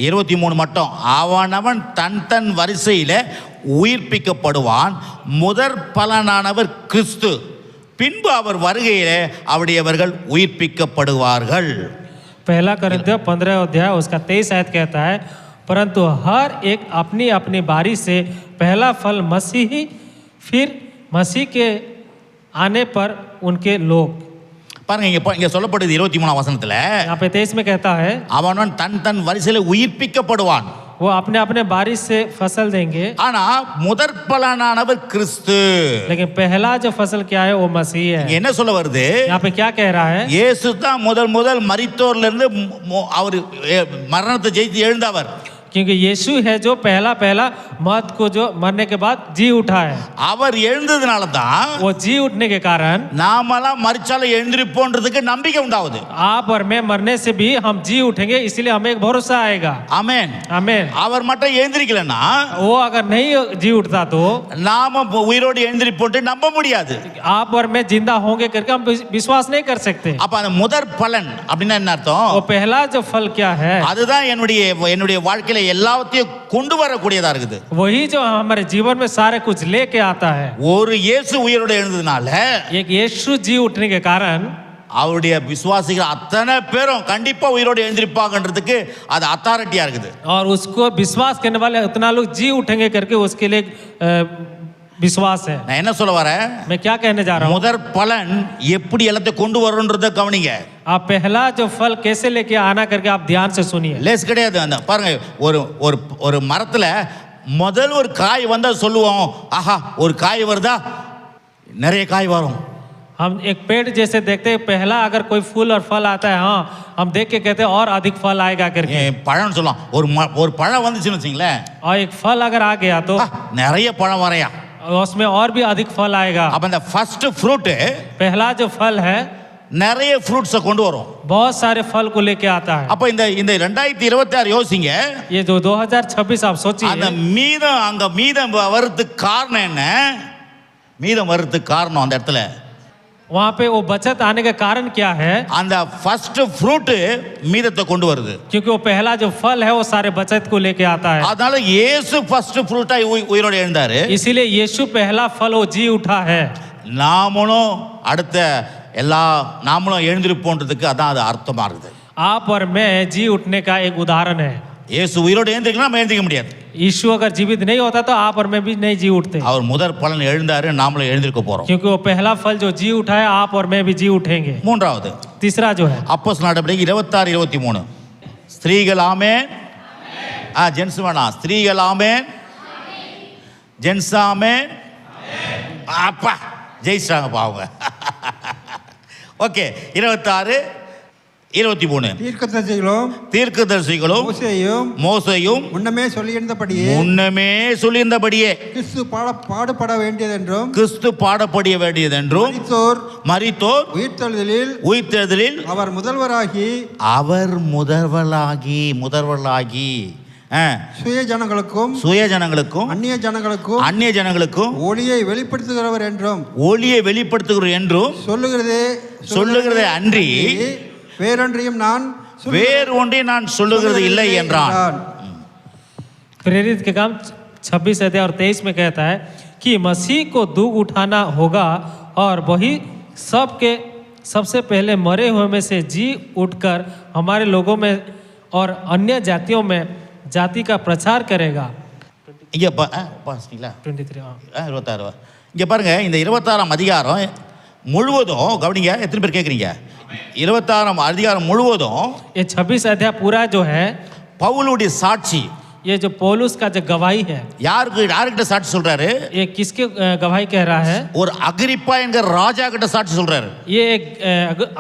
23 மட்டும். அவனவன் தன் தன் வரிசையில உயிர்ப்பிக்கப்படுவான். முதற் பலனானவர் கிறிஸ்து, பின்பு அவர் வருகையிலே அவருடையவர்கள் உயிர்ப்பிக்கப்படுவார்கள். पहला कोरिन्थियों 15 अध्याय उसका 23 आयत कहता है, परंतु हर एक अपनी अपनी बारी से पहला फल मसीह, फिर मसीह के आने पर उनके लोग। பாருங்க, இங்க சொல்லப்படுது 23ஆம் வசனத்துல, यहाँ पे 23 में कहता है அவனவன் தன் தன் வரிசையில உயிர்ப்பிக்கப்படுவான். वो अपने अपने बारी से फसल देंगे, ஆனா முதற் பலனானவர் கிறிஸ்து. लेकिन पहला जो फसल क्या है वो मसीह है। என்ன சொல்ல வருது? यहाँ पे क्या कह रहा है? இயேசு தான் முதல் மரித்தோர்ல இருந்து அவர் மரணத்தை ஜெயித்து எழுந்தவர். क्योंकि यीशु है जो पहला मौत को जो मरने के बाद जी उठा है। அவர் எழுந்ததுனால தான் वो जी उठने के कारण நாமெல்லாம் மரிச்சாலும் எழுந்திருப்போன்றதுக்கு நம்பிக்கை உண்டாகுது. आप और मैं मरने से भी हम जी उठेंगे, इसलिए हमें एक भरोसा आएगा। ஆமென், आमेन। அவர் மட்டும் எழுந்திருக்கலன்னா, वो अगर नहीं जी उठता तो நாம உயிரோடு எழுந்திருப்போம் நம்ப முடியாது. आप और मैं जिंदा होंगे करके हम विश्वास नहीं कर सकते। அப்ப அந்த முதற் பலன் அப்படின்னா என்ன அர்த்தம்? वो पहला जो फल क्या है? அதுதான் என்னுடைய வாழ்க்கையில எல்லாத்தையும் கொண்டு வரக்கூடியதா இருக்குது. वही जो हमारे जीवन में सारे कुछ लेके आता है। ஒரு இயேசு உயிரோடு எழுந்ததுனால, एक यीशु जी उठने के कारण அவருடைய விசுவாசிகள் அத்தனை பேரும் கண்டிப்பா உயிரோடு எழுந்திருப்பாங்கன்றதுக்கு அது அத்தாரிட்டியா இருக்குது. और उसको विश्वास करने वाले उतना लोग जी उठेंगे करके उसके लिए विश्वास है। நான் என்ன சொல்ல வரேன்? मैं क्या कहने जा रहा हूँ? முதற் பலன் எப்படி எல்லாத்தையும் கொண்டு வரும்ன்றத கவனிங்க. आप पहला जो फल कैसे लेके आना करके आप ध्यान से सुनिए। லேஸ் கிடையாது. அந்த பாருங்க, ஒரு மரத்துல முதல் ஒரு காய் வந்தா சொல்லுவோம், ஆஹா ஒரு காய் வருதா, நிறைய காய் வரும். हम एक पेड़ जैसे देखते हैं, पहला अगर कोई फूल और फल आता है, हाँ हम देख के कहते हैं और अधिक फल आएगा करके। பழம் சொல்லலாம், ஒரு பழம் வந்துச்சுன்னு வச்சுங்களேன், और एक फल अगर आ गया तो நிறைய பழம் வரையா, उसमें और भी अधिक फल आएगा। அப்ப அந்த ஃபர்ஸ்ட் ஃப்ரூட் पहला जो फल है நிறைய ஃப்ரூட்ஸை கொண்டு வரும். बहुत सारे फल को लेके आता है। அப்ப இந்த 2026 யோசிங்க, ये जो 2026 आप सोचिए, அந்த மீதம் வரதுக்கு காரணம் என்ன? மீதம் வரதுக்கு காரணம் அந்த இடத்துல वहाँ पे वो बचत आने का कारण क्या है? அந்த ஃபர்ஸ்ட் ஃப்ரூட் மீதத்தை கொண்டு வருது. क्योंकि वो पहला जो फल है वो सारे बचत को लेके आता है। அதனால இயேசு ஃபர்ஸ்ட் ஃப்ரூட்டா உயிரோடு எழுந்தாரு. इसीलिए यीशु पहला फल वो जी उठा है। நாமளும் நாமளும் எழுந்திருப்போன்றதுக்கு அதான் அது அர்த்தமா இருக்குது. आप और मैं जी उठने का एक उदाहरण है। இயேசு உயிரோடு எழுந்திருக்கலாம், நம்ம எழுந்திருக்க முடியாது. यीशु अगर जीवित नहीं होता तो आप और मैं भी नहीं जी उठते। அவர் முதற் பலன் எழுந்தாரு, நாமளும் எழுந்திருக்க போறோம். क्योंकि वो पहला फल जो जी उठा है, आप और मैं भी जी उठेंगे। மூன்றாவது, तीसरा जो है அப்போஸ்தலர் நடவடிக்கை 26-23. ஸ்திரீகள் ஆமென், ஜென்ஸ் வேணாம், ஸ்திரீகள் ஆமென், ஜென்ஸ் ஆமென். அப்பா ஜெயிச்சாங்க பாவங்க. ஓகே, 26-23. தீர்க்கதரிசிகளும் மோசேயும் முன்னமே சொல்லியிருந்தபடியே கிறிஸ்து பாடுபட வேண்டியதென்றும் மரித்தோர் உயிர்த்தெழுதலில் அவர் முதல்வராகி சுய ஜனங்களுக்கும் அந்நிய ஜனங்களுக்கும் ஒளியை வெளிப்படுத்துகிறவர் என்றும் சொல்லுகிறதே அன்றி வேறு ஒன்றை நான் சொல்லுகிறது இல்லை என்றான். प्रेरित के काम 26 अध्याय और 23 में कहता है कि मसीह को दुख उठाना होगा और वही सबसे पहले मरे हुए में से जी उठकर हमारे लोगों में और अन्य जातियों में जाति का प्रचार करेगा। இங்க 23 26 இங்க பாருங்க, இந்த 26ஆம் அதிகாரம் முழுவதும் கவனிங்க. எத்தனை பேர் கேட்குறீங்க? 26ஆம் அதிகாரம் முழுவதும் ये 26 अध्याय पूरा जो है பவுலுடைய சாட்சி, ये जो पौलुस का जो गवाही है, யார்கிட்ட சாட்சி சொல்றாரு? ये किसके गवाही कह रहा है? ஒரு அகிரிப்பா என்கிற ராஜா கிட்ட சாட்சி சொல்றாரு. ये एक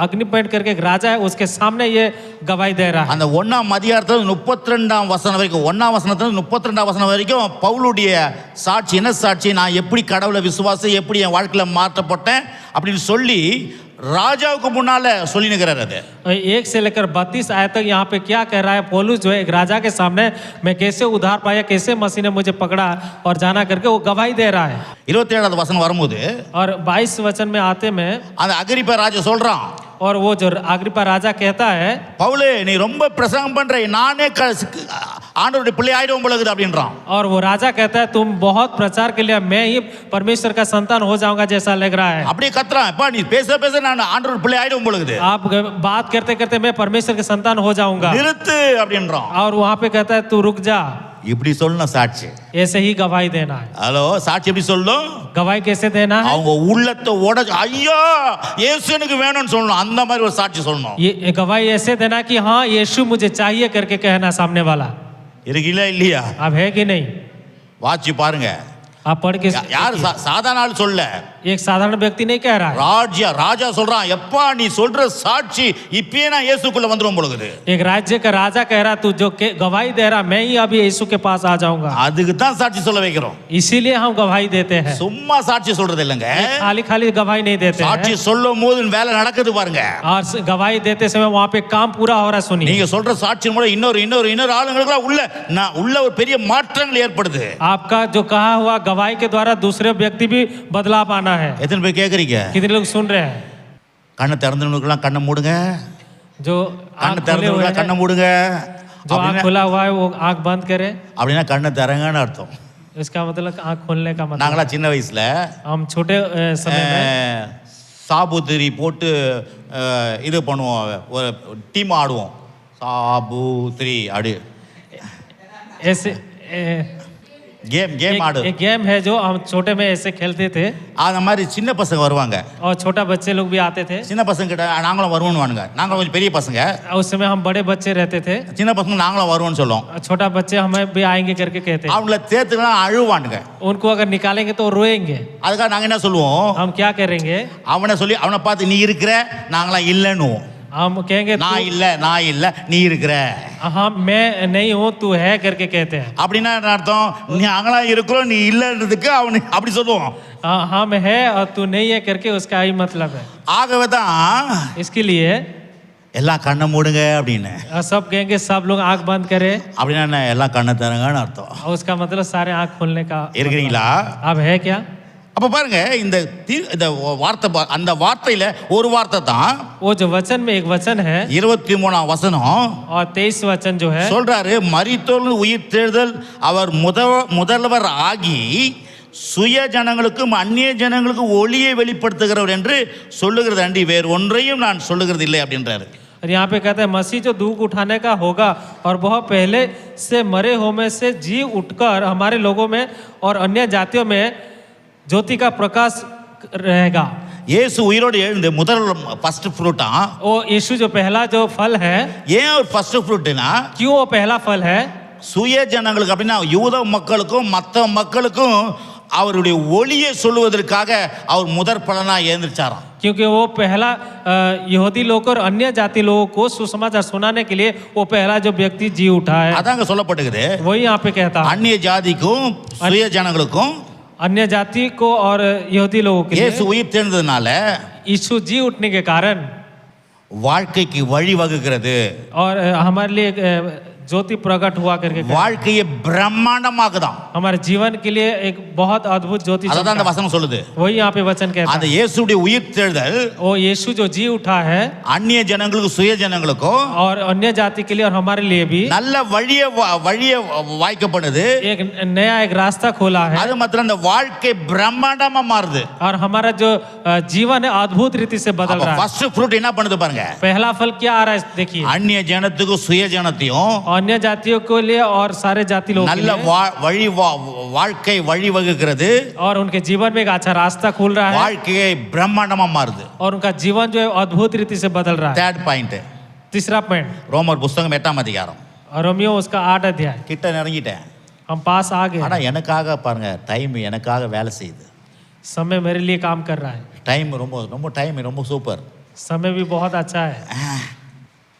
अग्निपॉइंट करके एक राजा है, उसके सामने ये गवाही दे रहा है. அந்த 1ஆம் அதிகாரத்துல 32ஆம் வசனம் வரைக்கும் 1ஆம் வசனத்துல 32ஆம் வசனம் வரைக்கும் பவுலுடைய சாட்சி, என்ன சாட்சி? நான் எப்படி கடவுளை விசுவாசி, எப்படி என் வாழ்க்கையில மாற்றப்பட்டேன் அப்படின்னு சொல்லி ராஜாவுக்கு முன்னால சொல்லி நிற்கிறார். அது 1 से लेकर 32 आयत तक यहाँ पे क्या कह रहा है? पौलुस जो है एक राजा के सामने मैं कैसे उद्धार पाया, कैसे मसीह ने मुझे पकड़ा और जाना करके वो गवाही दे रहा है. 27வது வசனம் வரும்போது और 22 वचन में आते में அந்த அகிரிப்பா ராஜா சொல்றான், और वो जो अग्रिप्पा राजा कहता है, பவுலே நீ ரொம்ப பிரசங்கம் பண்ற, நானே ஆண்டவருடைய பிள்ளை ஆயிடும் போலகுது அப்படின்றான். और वो राजा कहता है तुम बहुत प्रचार के लिए मैं ही परमेश्वर का संतान हो जाऊंगा जैसा लग रहा है. அப்படியே கத்துறான், அப்பா நீ பேச பேச நான் ஆண்டவருடைய பிள்ளை ஆயிடும் போலகுது, आप बात करते करते मैं परमेश्वर के संतान हो जाऊंगा. நிறுத்து அப்படின்றான். और वहां पे कहता है तू रुक जा. இப்படி சொல்லணும் சாட்சி. ऐसे ही गवाही देना है. ஹலோ, சாட்சி எப்படி சொல்லணும்? गवाही कैसे देना है? அவங்க உள்ளத்தை உடைச்சு ஐயா இயேசு எனக்கு வேணும்னு சொல்லணும், அந்த மாதிரி ஒரு சாட்சி சொல்லணும். ये गवाही ऐसे देना कि हाँ यीशु मुझे चाहिए करके कहना सामने वाला. இருக்குல்ல இல்லையா? अब है कि नहीं? வாட்சி பாருங்க. आप पढ़ के யார் சாதாரண ஆள் சொல்ல, एक साधारण व्यक्ति नहीं कह रहा है. ராஜா சொல்றான், எப்பா நீ சொல்ற சாட்சி இப்பயே நான் இயேசுக்குள்ள வந்துரும் போலகுது. एक राज्य का राजा कह रहा तू जो गवाही दे रहा मैं ही अभी यीशु के पास आ जाऊंगा. அதுக்கு தான் சாட்சி சொல்ல வைக்கிறோம். इसीलिए हम गवाही देते हैं. சும்மா சாட்சி சொல்றது இல்லங்க, खाली खाली गवाही नहीं देते சாட்சி हैं. சொல்லும் போது வேலை நடக்குது பாருங்க. और गवाही देते समय वहां पे काम पूरा हो रहा है. सुनिए, நீங்க சொல்ற சாட்சி மூலம் இன்னொரு ஆளுங்களுக்கு உள்ள ஒரு பெரிய மாற்றங்கள் ஏற்படுது. आपका जो कहा हुआ गवाही के द्वारा दूसरे व्यक्ति भी बदलाव आना है. எத்தனை பேர் கேக்குறீங்க? कितने लोग सुन रहे हैं? கண்ணை திறந்தவங்களுக்கெல்லாம் கண்ணை மூடுங்க, जो கண்ணை आँख खोले हुए திறந்தவங்களுக்கெல்லாம் हैं, கண்ணை மூடுங்க. जो आँख खुला हुआ है वो आँख बंद करे. அப்படின்னா கண்ணை திறங்கன்னு அர்த்தம். इसका मतलब आँख खोलने का मतलब. நாங்களா சின்ன வயசுல हम छोटे समय में சாபுத்திரி போட்டு இது பண்ணுவோம், ஒரு டீம் ஆடுவோம், சாபுத்திரி ஆடு ऐसे கேம் ஆடு. एक गेम है जो हम छोटे में ऐसे खेलते थे. அந்த மாதிரி சின்ன பசங்க வருவாங்க, और छोटा बच्चे लोग भी आते थे. சின்ன பசங்க கிட்ட நாங்களும் வருவோம்னு வானுங்க. நாங்களும் கொஞ்சம் பெரிய பசங்க, उस समय हम बड़े बच्चे रहते थे. சின்ன பசங்க நாங்களும் வருவோம்னு சொல்லுவோம். छोटा बच्चे हमें भी आएंगे करके कहते हैं. அவங்கள தேத்துக்கலாம் அழுவானுங்க. उनको अगर निकालेंगे तो रोएंगे. அதுக்காக நாங்க என்ன சொல்லுவோம்? हम क्या करेंगे? அவனை பார்த்து நீ இருக்கிற, நாங்களாம் இல்லைன்னு. हम कहेंगे நான் இல்ல நீ இருக்கிற. हाँ मैं नहीं हूँ तू है करके कहते हैं. அப்படின்னா என்ன அர்த்தம்? நாங்களாம் இருக்கிறோம், நீ இல்லைன்றதுக்கு அவனை அப்படி சொல்லுவோம். हम है और तू नहीं है करके उसका ही मतलब है. ஆகவே தான் इसके लिए எல்லாம் கண்ணை மூடுங்க அப்படின்னு. सब कहेंगे सब लोग आंख बंद करे. அப்படின்னா என்ன? எல்லாம் கண்ணை தரங்கன்னு அர்த்தம். और उसका मतलब सारे आंख खोलने का. இருக்கிறீங்களா? अब है क्या? அப்ப பாருங்க, இந்த வார்த்தை, அந்த வார்த்தையில ஒரு வார்த்தை தான். वो जो वचन में एक वचन है 23ஆம் வசனம் और 23 वचन जो है சொல்றாரு, மரித்தோர் உயிர் தேர்தல் அவர் முதல்வர் ஆகி சுய ஜனங்களுக்கும் அந்நிய ஜனங்களுக்கும் ஒளியை வெளிப்படுத்துகிறவர் என்று சொல்லுகிறது அண்டி வேறு ஒன்றையும் நான் சொல்லுகிறது இல்லை அப்படின்றாரு. और यहाँ पे कहते हैं मसीह जो दुख उठाने का होगा और बहुत पहले से मरे होने से जी उठकर हमारे लोगों में और अन्य जातियों में ज्योति का प्रकाश रहेगा. இயேசு உயிரோடு எழுந்து முதல் ஃபர்ஸ்ட் ஃப்ரூட்டா. वो यीशु जो पहला जो फल है, ஏன் ஒரு ஃபர்ஸ்ட் ஃப்ரூட்னா, क्यों वो पहला फल है? சுய ஜனங்களுக்கு அப்படின்னா யூத மக்களுக்கும் மற்ற மக்களுக்கும் அவருடைய ஒளியை சொல்லுவதற்காக அவர் முதற் பலனா எழுந்திருச்சாராம். क्योंकि वो पहला यहूदी लोग और अन्य जाति लोगों को सुसमाचार सुनाने के लिए वो पहला जो व्यक्ति जी उठा है. அதாங்க சொல்லப்பட்டிருக்குது. वही यहाँ पे कहता है அந்நிய ஜாதிக்கும் சுய ஜனங்களுக்கும் अन्य जाति को और यहूदी लोगों के இயேசு लिए உயிர் தெரிந்ததுனால यीशु जी उठने के कारण வாழ்க்கைக்கு வழி வகுக்கிறது. और हमारे लिए ज्योति प्रकट हुआ करके வாழ்க்கையை பிரம்மாண்டமாக்குதான். हमारे जीवन के लिए एक बहुत अद्भुत ज्योति அதான் அந்த வசனம் சொல்லுது. वही यहाँ पे वचन कहता அந்த है. இயேசுடைய உயிர் தெழுதல் वो यीशु जो जी उठा है அந்நிய ஜனங்களுக்கு சுய ஜனங்களுக்கும் और अन्य जाति के लिए और हमारे लिए भी நல்ல வழியை வாய்க்கப்படுது. एक नया एक रास्ता खोला है. அது மாத்திரம் அந்த வாழ்க்கை பிரம்மாண்டமா மாறுது. और हमारा जो जीवन है अद्भुत रीति से बदल रहा है. ஃபர்ஸ்ட் ஃப்ரூட் என்ன பண்ணுது பாருங்க. पहला फल क्या आ रहा है देखिए. அந்நிய ஜனத்துக்கும் சுய ஜனத்தையும் अन्य जातियों के लिए और सारे जाति लोगों के நல்ல लिए வாழ்க்கை வழி வகுக்கிறது. और उनके जीवन में एक अच्छा रास्ता खुल रहा है வாழ்க்கையை பிரம்மாண்டமா மாறுது. और उनका जीवन जो है अद्भुत रीति से बदल रहा है. தேர்ட் பாயிண்ட், तीसरा पॉइंट ரோமர் புஸ்தகம் 8ஆம் அதிகாரம் और रोमियो उसका 8 अध्याय। கிட்ட நெருங்கிட்டேன். हम पास आ गए। ஆனால் எனக்காக பாருங்க டைம் எனக்காக வேலை செய்யுது. समय मेरे लिए काम कर रहा है। டைம் ரொம்ப சூப்பர். समय भी बहुत अच्छा है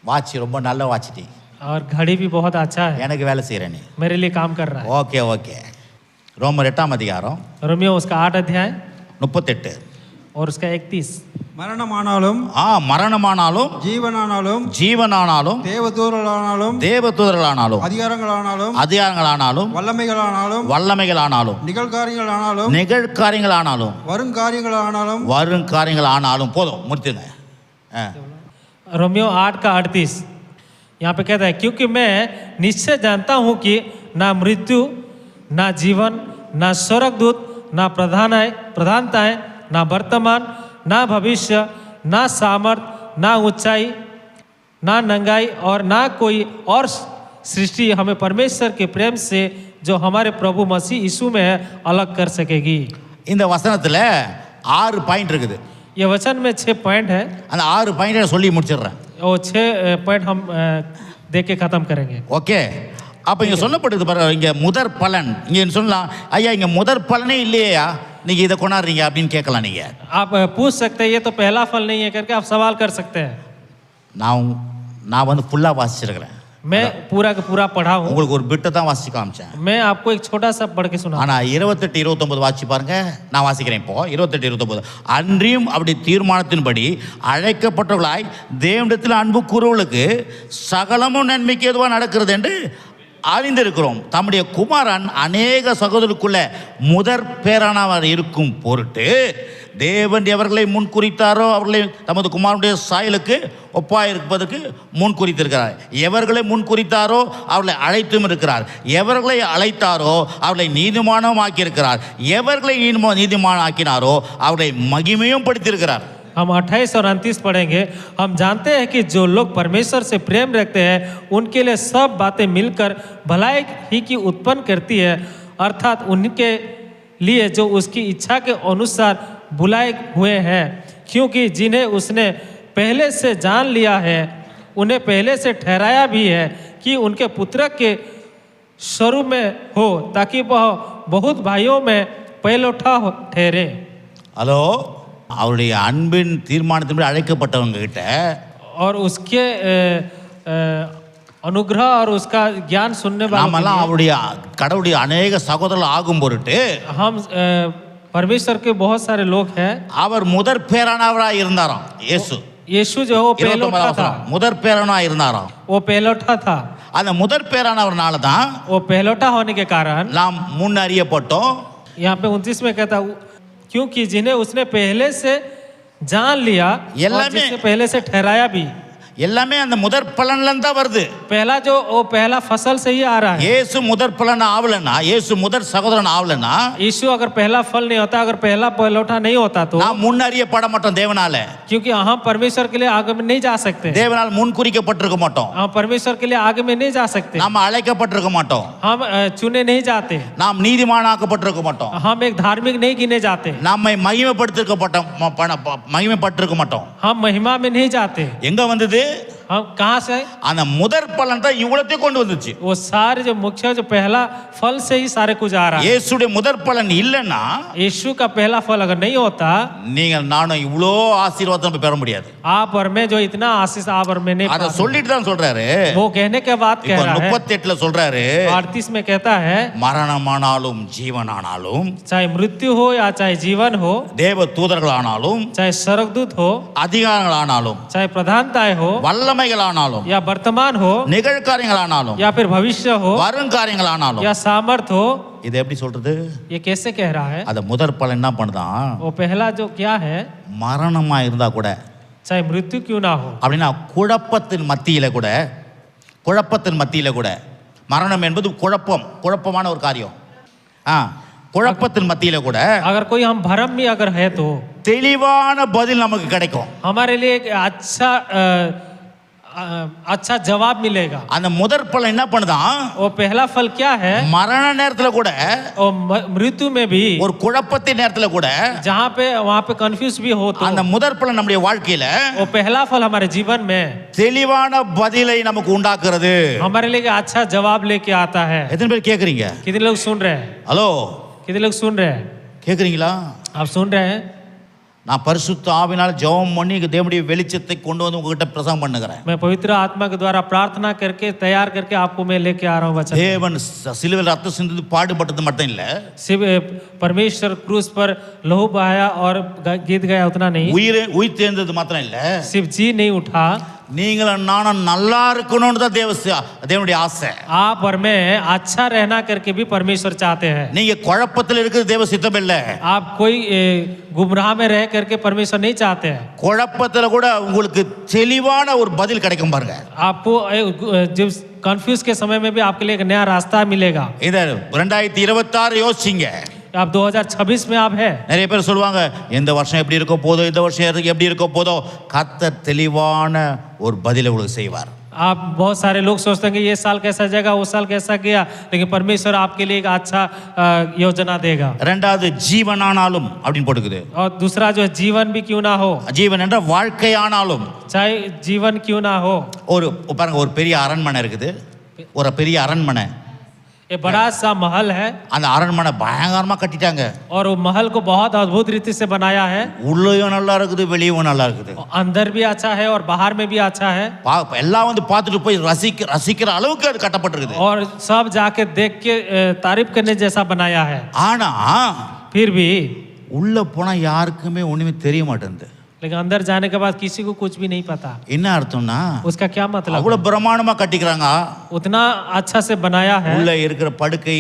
வாட்ச் ரொம்ப நல்ல வாட்ச்டி. और घड़ी भी बहुत अच्छा है। எனக்கு வேலை செய்கிறேன் நீ. मेरे लिए काम कर रहा है। ஓகே ரோமர் 8ஆம் அதிகாரம் रोमियो उसका 8 अध्याय 38. और उसका 31। மரணமானாலும் மரணமானாலும் ஜீவனானாலும் தேவதூதர்களானாலும் அதிகாரங்களானாலும் வல்லமைகளானாலும் நிகழ்காரியங்களானாலும் வருங்காரியங்களானாலும் போதும் முடித்துங்க. रोमियो 8 का 38 यहाँ पे कहता है क्योंकि मैं निश्चय जानता हूँ कि ना मृत्यु ना जीवन ना स्वर्गदूत ना प्रधानताएं ना वर्तमान ना भविष्य ना सामर्थ ना ऊंचाई ना नंगाई और ना कोई और सृष्टि हमें परमेश्वर के प्रेम से जो हमारे प्रभु मसीह यीशु में है अलग कर सकेगी। இந்த வசனத்தில் 6 பாயிண்ட் இருக்குது. ये वचन में 6 पॉइंट है। அந்த 6 பாயிண்டை சொல்லி முடிச்சிடுறேன். वो 6 पॉइंट हम देख के खत्म करेंगे। ஓகே. அப்போ இங்கே சொல்லப்படுது பாருங்க, இங்கே முதற் பலன். இங்கே சொல்லலாம் ஐயா இங்கே முதற் பலனே இல்லையா நீங்கள் இதை கொண்டாடுறீங்க அப்படின்னு கேட்கலாம். நீங்கள் आप पूछ सकते हैं ये तो पहला फल नहीं है करके आप सवाल कर सकते हैं। நான் வந்து ஃபுல்லாக வாசிச்சிருக்கிறேன். मैं पूरा का पूरा पढ़ा हूँ। உங்களுக்கு ஒரு பிட்டை தான் வாசிச்சு காமிச்சேன். मैं आपको एक छोटा सा पढ़ के सुना। ஆனால் 28-29 வாசிச்சு பாருங்க. நான் வாசிக்கிறேன் இப்போ 28-29. அன்றியும் அப்படி தீர்மானத்தின்படி அழைக்கப்பட்டவர்களாய் தேவனிடத்தில் அன்பு கூறுவர்களுக்கு சகலமும் நன்மைக்கு எதுவாக நடக்கிறது என்று அறிந்திருக்கிறோம். தம்முடைய குமாரன் அநேக சகோதரருக்குள்ள முதற் பேரானவர் இருக்கும் பொருட்டு தேவன் எவர்களை முன்குறித்தாரோ அவர்களை தமது குமாரனுடைய சாயலுக்கு ஒப்பாயிருப்பதற்கு முன்குறித்திருக்கிறார். எவர்களை முன்குறித்தாரோ அவர்களை அழைத்தும் இருக்கிறார். எவர்களை அழைத்தாரோ அவர்களை நீதிமானம் ஆக்கியிருக்கிறார். எவர்களை நீதிமானம் ஆக்கினாரோ அவர்களை மகிமையும் படுத்தியிருக்கிறார். हम 28 और 29 पढ़ेंगे। हम जानते हैं कि जो लोग परमेश्वर से प्रेम रखते हैं उनके लिए सब बातें मिलकर भलाई ही की उत्पन्न करती है, अर्थात उनके लिए जो उसकी इच्छा के अनुसार बुलाए हुए हैं, क्योंकि जिन्हें उसने पहले से जान लिया है उन्हें पहले से ठहराया भी है कि उनके पुत्र के स्वरूप में हो, ताकि वह बहुत भाइयों में पहलौठा ठहरे। ஹலோ, அவருடைய அன்பின் தீர்மானத்தின்படி அழைக்கப்பட்டவங்க கிட்ட और उसके अनुग्रह और उसका ज्ञान सुनने நாமெல்லாம் அவருடைய கடவுளுடைய अनेक சகோதரர்கள் ஆகும் பொருட்டு हम परमेश्वर के बहुत सारे लोग हैं। அவர் முதற் பேரானவராக இருந்தாராம். यीशु जो वो पहलौठा था, முதற் பேரானவராக இருந்தாராம். वो पहलौठा था। அந்த முதற் பேரானவர்னால தான் वो पहलौठा होने के कारण நாம் முன் அறியப்பட்டோம். यहाँ पे 29 में कहता क्योंकि जिन्हें उसने पहले से जान लिया और जिसे पहले से ठहराया भी। எல்லாமே அந்த முதற் பலன்ல தான் வருது. पहला जो वो पहला फसल से ही आ रहा है। இயேசு முதற் பலன் ஆவலனா, இயேசு முதற் சகோதரன் ஆவலனா, यीशु अगर पहला फल नहीं होता, अगर पहला पहलौठा नहीं होता तो நாம் முன் அறியப்பட மாட்டோம் தேவனால. क्योंकि हम परमेश्वर के लिए आगे में नहीं जा सकते। தேவனால் முன் குறிக்கப்பட்டிருக்க மாட்டோம். हम परमेश्वर के लिए आगे में नहीं जा सकते। நாம் அழைக்கப்பட்டிருக்க மாட்டோம். हम चुने नहीं जाते। நாம் நீதிமானாக்கப்பட்டிருக்க மாட்டோம். हम एक धार्मिक नहीं गिने जाते। நம்மை மகிமைப்பட்டிருக்க மாட்டோம். हम महिमा में नहीं जाते। எங்க வந்தது? हम कहाँ से? அந்த முதற் பலன் தான் இவ்வளத்தையும் கொண்டு வந்துச்சு. वो सारे जो मुख्य जो पहला फल से ही सारे कुछ आ रहा है। இயேசுடைய முதற் பலன் இல்லைன்னா, यीशु का पहला फल अगर नहीं होता, நீங்கள் நானும் இவ்வளோ ஆசீர்வாதம் பெற முடியாது. आप और मैं जो इतना आशीष आप और मैं नहीं அதை சொல்லிட்டு தான் சொல்றாரு. वो कहने के बाद कह रहा है 38ல சொல்றாரு, 38 में कहता है மரணமானாலும் ஜீவனானாலும், चाहे मृत्यु हो या चाहे जीवन हो, தேவ தூதர்களானாலும், चाहे स्वर्गदूत हो, அதிகாரங்களானாலும், चाहे प्रधानताएं हो, வல்லமைகளானாலும், या वर्तमान हो, நிகழ்காரியங்களானாலும், या फिर भविष्य हो, வருங்காரியங்களானாலும், या सामर्थ हो। இது எப்படி சொல்றது? ये कैसे कह रहा है? அத முதற் பலன் என்ன பண்ணுதான்? वो पहला जो क्या है, மரணமா இருந்தா கூட, चाहे मृत्यु क्यों ना हो, அப்படின்னா குழப்பத்தின் மத்தியில கூட மரணம் என்பது குழப்பமான ஒரு காரியம். குழப்பத்தின் மத்தியில கூட अगर कोई हम भ्रम में अगर है तो தெளிவான பதில் நமக்கு கிடைக்கும். हमारे लिए एक अच्छा जवाब मिलेगा। அந்த முதற் பலன் என்ன பண்ணுதான்? वो पहला फल क्या है? மரண நேரத்துல கூட, और मृत्यु में भी, ஒரு குழப்பத்தின் நேரத்துல கூட, जहाँ पे वहाँ पे कंफ्यूज भी हो तो அந்த முதற் பலன் நம்முடைய வாழ்க்கையில वो पहला फल हमारे जीवन में தெளிவான பதிலை நமக்கு உண்டாக்குறது. हमारे लिए अच्छा जवाब लेके आता है। எத்தனை பேர் கேக்குறீங்க? कितने लोग सुन रहे हैं? ஹலோ, कितने लोग सुन रहे हैं? கேக்குறீங்களா? आप सुन रहे हैं? நான் பரிசுத்த ஆவினால் ஜெபம் பண்ணி தேவனுடைய வெளிச்சத்தை கொண்டு வந்து உங்ககிட்ட பிரசங்கம் பண்ணுகிறேன். मैं पवित्र आत्मा के द्वारा प्रार्थना करके तैयार करके आपको मैं लेके आ रहा हूँ वचन। தேவன் சிலுவையில் ரத்தம் சிந்தது பாடுபட்டது மட்டும் இல்ல, सिर्फ परमेश्वर क्रूस पर लहू बहाया और गीत गाया उतना नहीं, உயிர் தேர்ந்தது மாத்திரம் இல்ல, सिर्फ जी नहीं उठा, நீங்களும் நானும் நல்லா இருக்கணும்னு தான் தேவனுடைய ஆசை. आप और मैं अच्छा रहना करके भी परमेश्वर चाहते हैं। நீங்க குழப்பத்தில் இருக்கிறது தேவ சித்தம் இல்ல. आप कोई गुमराह में रह करके परमेश्वर नहीं चाहते हैं। குழப்பத்துல கூட உங்களுக்கு தெளிவான ஒரு பதில் கிடைக்கும் பாருங்க. आपको जब कंफ्यूज के समय में भी आपके लिए एक नया रास्ता मिलेगा। இத 2026 யோசிங்க. आप 2026 में आप है। நிறைய பேர் சொல்லுவாங்க, இந்த வருஷம் எப்படி இருக்க போதோ, இந்த வருஷம் எப்படி இருக்க போதோ, கர்த்தர் தெளிவான ஒரு பதிலை உங்களுக்கு செய்வார். आप बहुत सारे लोग सोचते हैं कि ये साल कैसा जाएगा, वो साल कैसा गया, लेकिन परमेश्वर आपके लिए एक अच्छा योजना देगा। ரெண்டாவது ஜீவனானாலும் அப்படின்னு போட்டுக்குது. और दूसरा जो है जीवन भी क्यों ना हो, ஜீவன் என்ற வாழ்க்கையானாலும், चाहे जीवन क्यों ना हो। ஒரு பாருங்க, ஒரு பெரிய அரண்மனை இருக்குது, ஒரு பெரிய அரண்மனை, ये बड़ा सा महल है அந்த அரண்மனை பயங்கரமா கட்டிட்டாங்க. और वो महल को बहुत अद्भुत रीति से बनाया है। உள்ளேயும் நல்லா இருக்குது, வெளியும் நல்லா இருக்குது, अंदर भी अच्छा है और बाहर में भी अच्छा है, எல்லாம் வந்து பார்த்துட்டு போய் ரசிக்கிற அளவுக்கு அது கட்டப்பட்டிருக்குது. और सब जाके देख के तारीफ करने जैसा बनाया है। ஆனா फिर भी உள்ள போனா யாருக்குமே ஒண்ணுமே தெரிய மாட்டேங்குது. लेकिन अंदर जाने के बाद किसी को कुछ भी नहीं पता। என்ன அர்த்தம்னா, उसका क्या मतलब? அவ்வளவு பிரமாண்டமா கட்டிக்கிறாங்க, उतना अच्छा से बनाया है, உள்ள இருக்கிற படுக்கை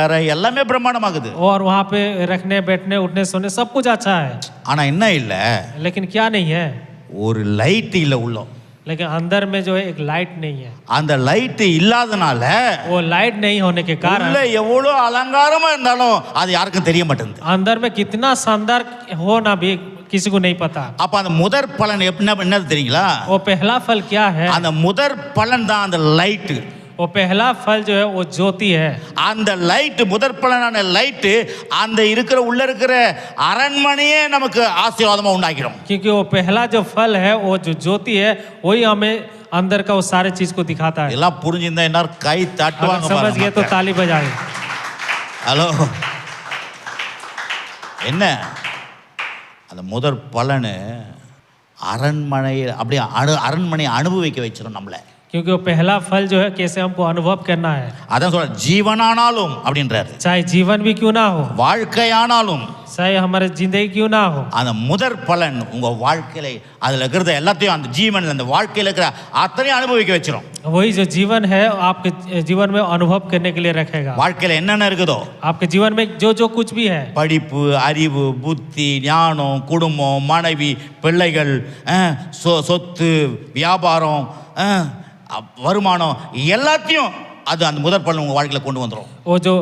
அறை எல்லாமே பிரமாண்டமாகுது. और वहाँ पे रखने बैठने उठने सोने सब कुछ अच्छा है। ஆனா என்ன இல்ல, लेकिन क्या नहीं है? ஒரு லைட் இல்ல உள்ள. लेकिन अंदर में जो है एक लाइट नहीं है। அந்த லைட் இல்லாதனால वो लाइट नहीं होने के कारण உள்ள எவ்வளவு அலங்காரமா இருந்தாலும் அது யாருக்கும் தெரிய மாட்டேங்குது. अंदर में कितना शानदार हो ना भी किसी को नहीं पता। அப்ப அந்த முதற் பலன் என்னது தெரியுங்களா? वो पहला फल क्या है? அந்த முதற் பலன் தான் அந்த லைட். वो पहला फल जो है वो ज्योति है। அந்த லைட், முதற் பலனான லைட் அந்த இருக்கிற உள்ள இருக்கிற அரண்மனையே நமக்கு ஆசீர்வாதமா உண்டாக்கிடும். क्योंकि वो पहला जो फल है, वो जो ज्योति है, वही हमें अंदर का वो सारे चीज को दिखाता है। எல்லாம் புரிஞ்சிருந்தா எல்லாரும் கை தட்டுவாங்க. अगर समझ गए तो ताली बजाए। ஹலோ, என்ன அந்த முதற் பலனு அரண்மனையை அப்படியே அரண்மனையை அனுபவிக்க வச்சிடும் நம்மளை. क्योंकि वो पहला फल जो है कैसे हमको अनुभव करना है। அதான் சொல்ற, ஜீவனானாலும் அப்படின்றாரு, चाहे जीवन भी क्यों ना हो, வாழ்க்கையானாலும், चाहे हमारे जिंदगी क्यों ना हो, அந்த முதற் பலன் உங்க வாழ்க்கையில அதுல இருக்கிறத எல்லாத்தையும், அந்த ஜீவன் அந்த வாழ்க்கையில இருக்கிற அத்தனையும் அனுபவிக்க வச்சிரும். वही जो जीवन है आपके जीवन में अनुभव करने के लिए रखेगा। வாழ்க்கையில என்னென்ன இருக்குதோ, आपके जीवन में जो जो कुछ भी है, படிப்பு, அறிவு, புத்தி, ஞானம், குடும்பம், மனைவி, பிள்ளைகள், சொத்து, வியாபாரம், வருமானம், எல்லாத்தையும் அது அந்த முதற் பலன் உங்க வாழ்க்கையில கொண்டு வந்துரும். वो जो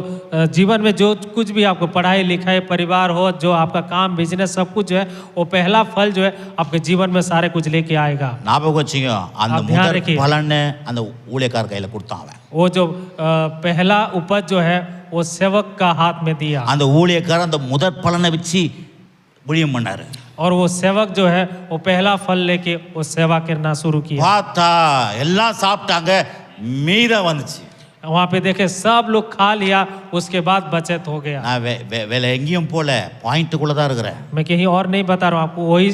जीवन में जो कुछ भी आपको पढ़ाई लिखाई, परिवार हो, जो आपका काम बिजनेस सब कुछ जो है, वो पहला फल जो है आपके जीवन में सारे कुछ लेके आएगा। ஞாபகம் வச்சுங்க, அந்த आप ध्यान முதற் रखिए। பலனை அந்த ஊழியக்கார கையில கொடுத்தான் அவன். वो जो पहला उपज जो है वो सेवक का हाथ में दिया, அந்த ஊழியக்காரன் அந்த முதற் பலனை வச்சு ஊழியம் பண்ணாரு. और वो सेवक जो है वो पहला फल लेके वो सेवा करना शुरू किया। பார்த்தா எல்லாம் சாப்பிட்டாங்க, மீதம் வந்துச்சு. वहाँ पे देखे सब लोग खा लिया, उसके बाद बचत हो गया। நான் வேலை எங்கேயும் போல, பாயிண்ட்டுக்குள்ள தான் இருக்கிறேன். मैं कहीं और नहीं बता रहा हूँ, आपको वही